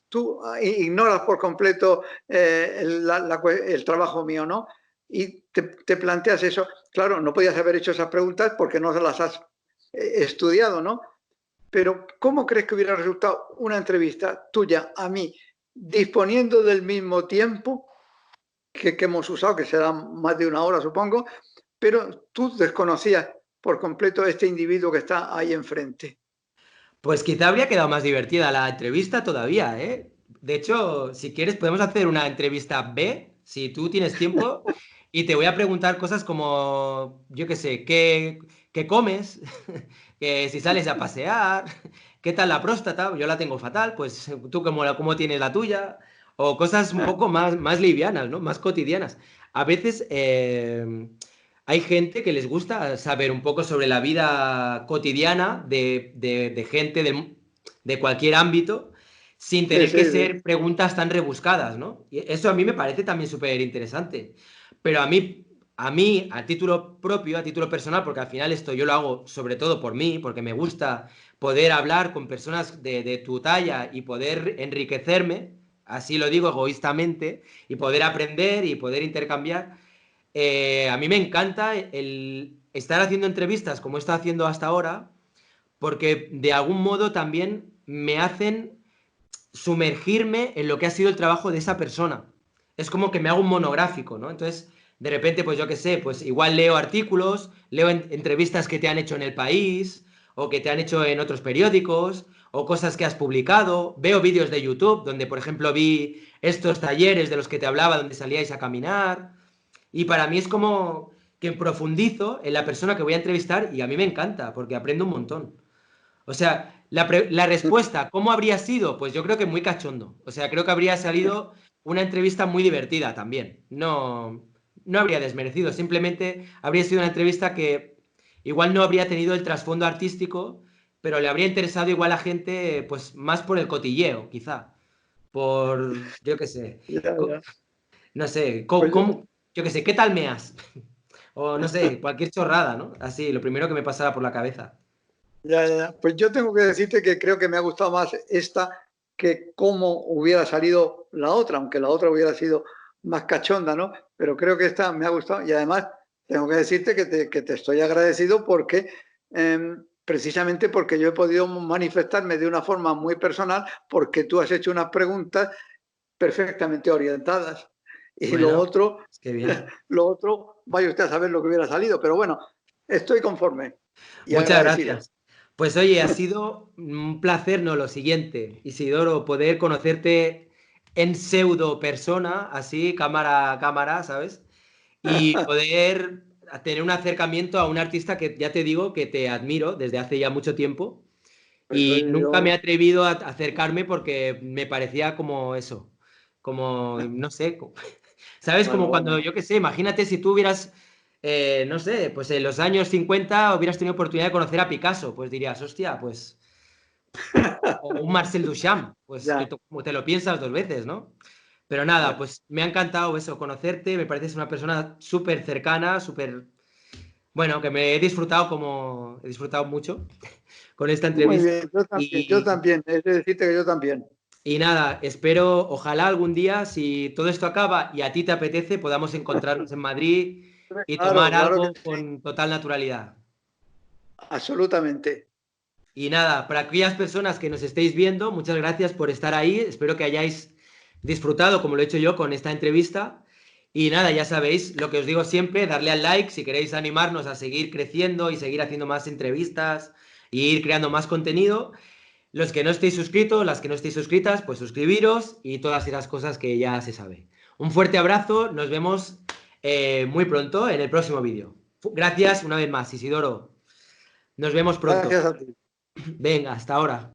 Tú ignoras por completo el trabajo mío, ¿no? Y te planteas eso. Claro, no podías haber hecho esas preguntas porque no las has estudiado, ¿no? Pero ¿cómo crees que hubiera resultado una entrevista tuya a mí disponiendo del mismo tiempo que hemos usado, que será más de una hora, supongo, pero tú desconocías por completo a este individuo que está ahí enfrente? Pues quizá habría quedado más divertida la entrevista todavía, ¿eh? De hecho, si quieres, podemos hacer una entrevista B, si tú tienes tiempo, y te voy a preguntar cosas como, yo qué sé, qué comes, que si sales a pasear, qué tal la próstata, yo la tengo fatal, pues tú cómo tienes la tuya, o cosas un poco más livianas, ¿no? Más cotidianas. A veces hay gente que les gusta saber un poco sobre la vida cotidiana de gente de cualquier ámbito sin Sí, tener sí, que sí. ser preguntas tan rebuscadas, ¿no? Y eso a mí me parece también súper interesante. Pero a título propio, a título personal, porque al final esto yo lo hago sobre todo por mí, porque me gusta poder hablar con personas de tu talla y poder enriquecerme, así lo digo egoístamente, y poder aprender y poder intercambiar. A mí me encanta el estar haciendo entrevistas como he estado haciendo hasta ahora, porque de algún modo también me hacen sumergirme en lo que ha sido el trabajo de esa persona. Es como que me hago un monográfico, ¿no? Entonces, de repente, pues yo qué sé, pues igual leo artículos, leo entrevistas que te han hecho en El País, o que te han hecho en otros periódicos, o cosas que has publicado, veo vídeos de YouTube, donde por ejemplo vi estos talleres de los que te hablaba, donde salíais a caminar, y para mí es como que profundizo en la persona que voy a entrevistar y a mí me encanta, porque aprendo un montón. O sea, la respuesta, ¿cómo habría sido? Pues yo creo que muy cachondo. O sea, creo que habría salido una entrevista muy divertida también. No, no habría desmerecido, simplemente habría sido una entrevista que igual no habría tenido el trasfondo artístico, pero le habría interesado igual a gente, pues más por el cotilleo, quizá. Por, yo qué sé, Ya, ya. no sé, Pues yo qué sé, ¿qué tal meas? O no sé, cualquier chorrada, ¿no? Así, lo primero que me pasara por la cabeza. ya, ya. Pues yo tengo que decirte que creo que me ha gustado más esta que cómo hubiera salido la otra, aunque la otra hubiera sido más cachonda, ¿no? Pero creo que esta me ha gustado y además tengo que decirte que te estoy agradecido porque precisamente porque yo he podido manifestarme de una forma muy personal porque tú has hecho unas preguntas perfectamente orientadas. Y Bueno, es que bien. lo otro, vaya usted a saber lo que hubiera salido, pero bueno, Estoy conforme y Muchas agradecido. gracias. Pues oye, ha sido un placer, no, lo siguiente, Isidoro, poder conocerte en pseudo persona, así, cámara a cámara, ¿sabes? Y poder tener un acercamiento a un artista que ya te digo que te admiro desde hace ya mucho tiempo Pues y oye, nunca me he yo, atrevido a acercarme porque me parecía como eso, como, no sé, ¿sabes? Como bueno, cuando, bueno. yo qué sé, imagínate si tú hubieras, no sé, pues en los años 50 hubieras tenido oportunidad de conocer a Picasso, pues dirías, hostia, pues, o un Marcel Duchamp, pues que Ya. como te lo piensas dos veces, ¿no? Pero nada, Ya. pues me ha encantado eso, conocerte, me pareces una persona súper cercana, súper, bueno, que me he disfrutado como, he disfrutado mucho con esta Muy entrevista bien, yo y, también, es de decirte que yo también. y nada, espero, ojalá algún día, si todo esto acaba y a ti te apetece, podamos encontrarnos en Madrid y Claro, tomar claro que algo sí, con total naturalidad. absolutamente. Y nada, para aquellas personas que nos estéis viendo, muchas gracias por estar ahí. Espero que hayáis disfrutado, como lo he hecho yo, con esta entrevista. Y nada, ya sabéis lo que os digo siempre, darle al like si queréis animarnos a seguir creciendo y seguir haciendo más entrevistas y ir creando más contenido. Los que no estéis suscritos, las que no estéis suscritas, pues suscribiros y todas esas cosas que ya se sabe. Un fuerte abrazo, nos vemos muy pronto en el próximo vídeo. Gracias una vez más, Isidoro. Nos vemos pronto. Gracias a ti. Venga, hasta ahora.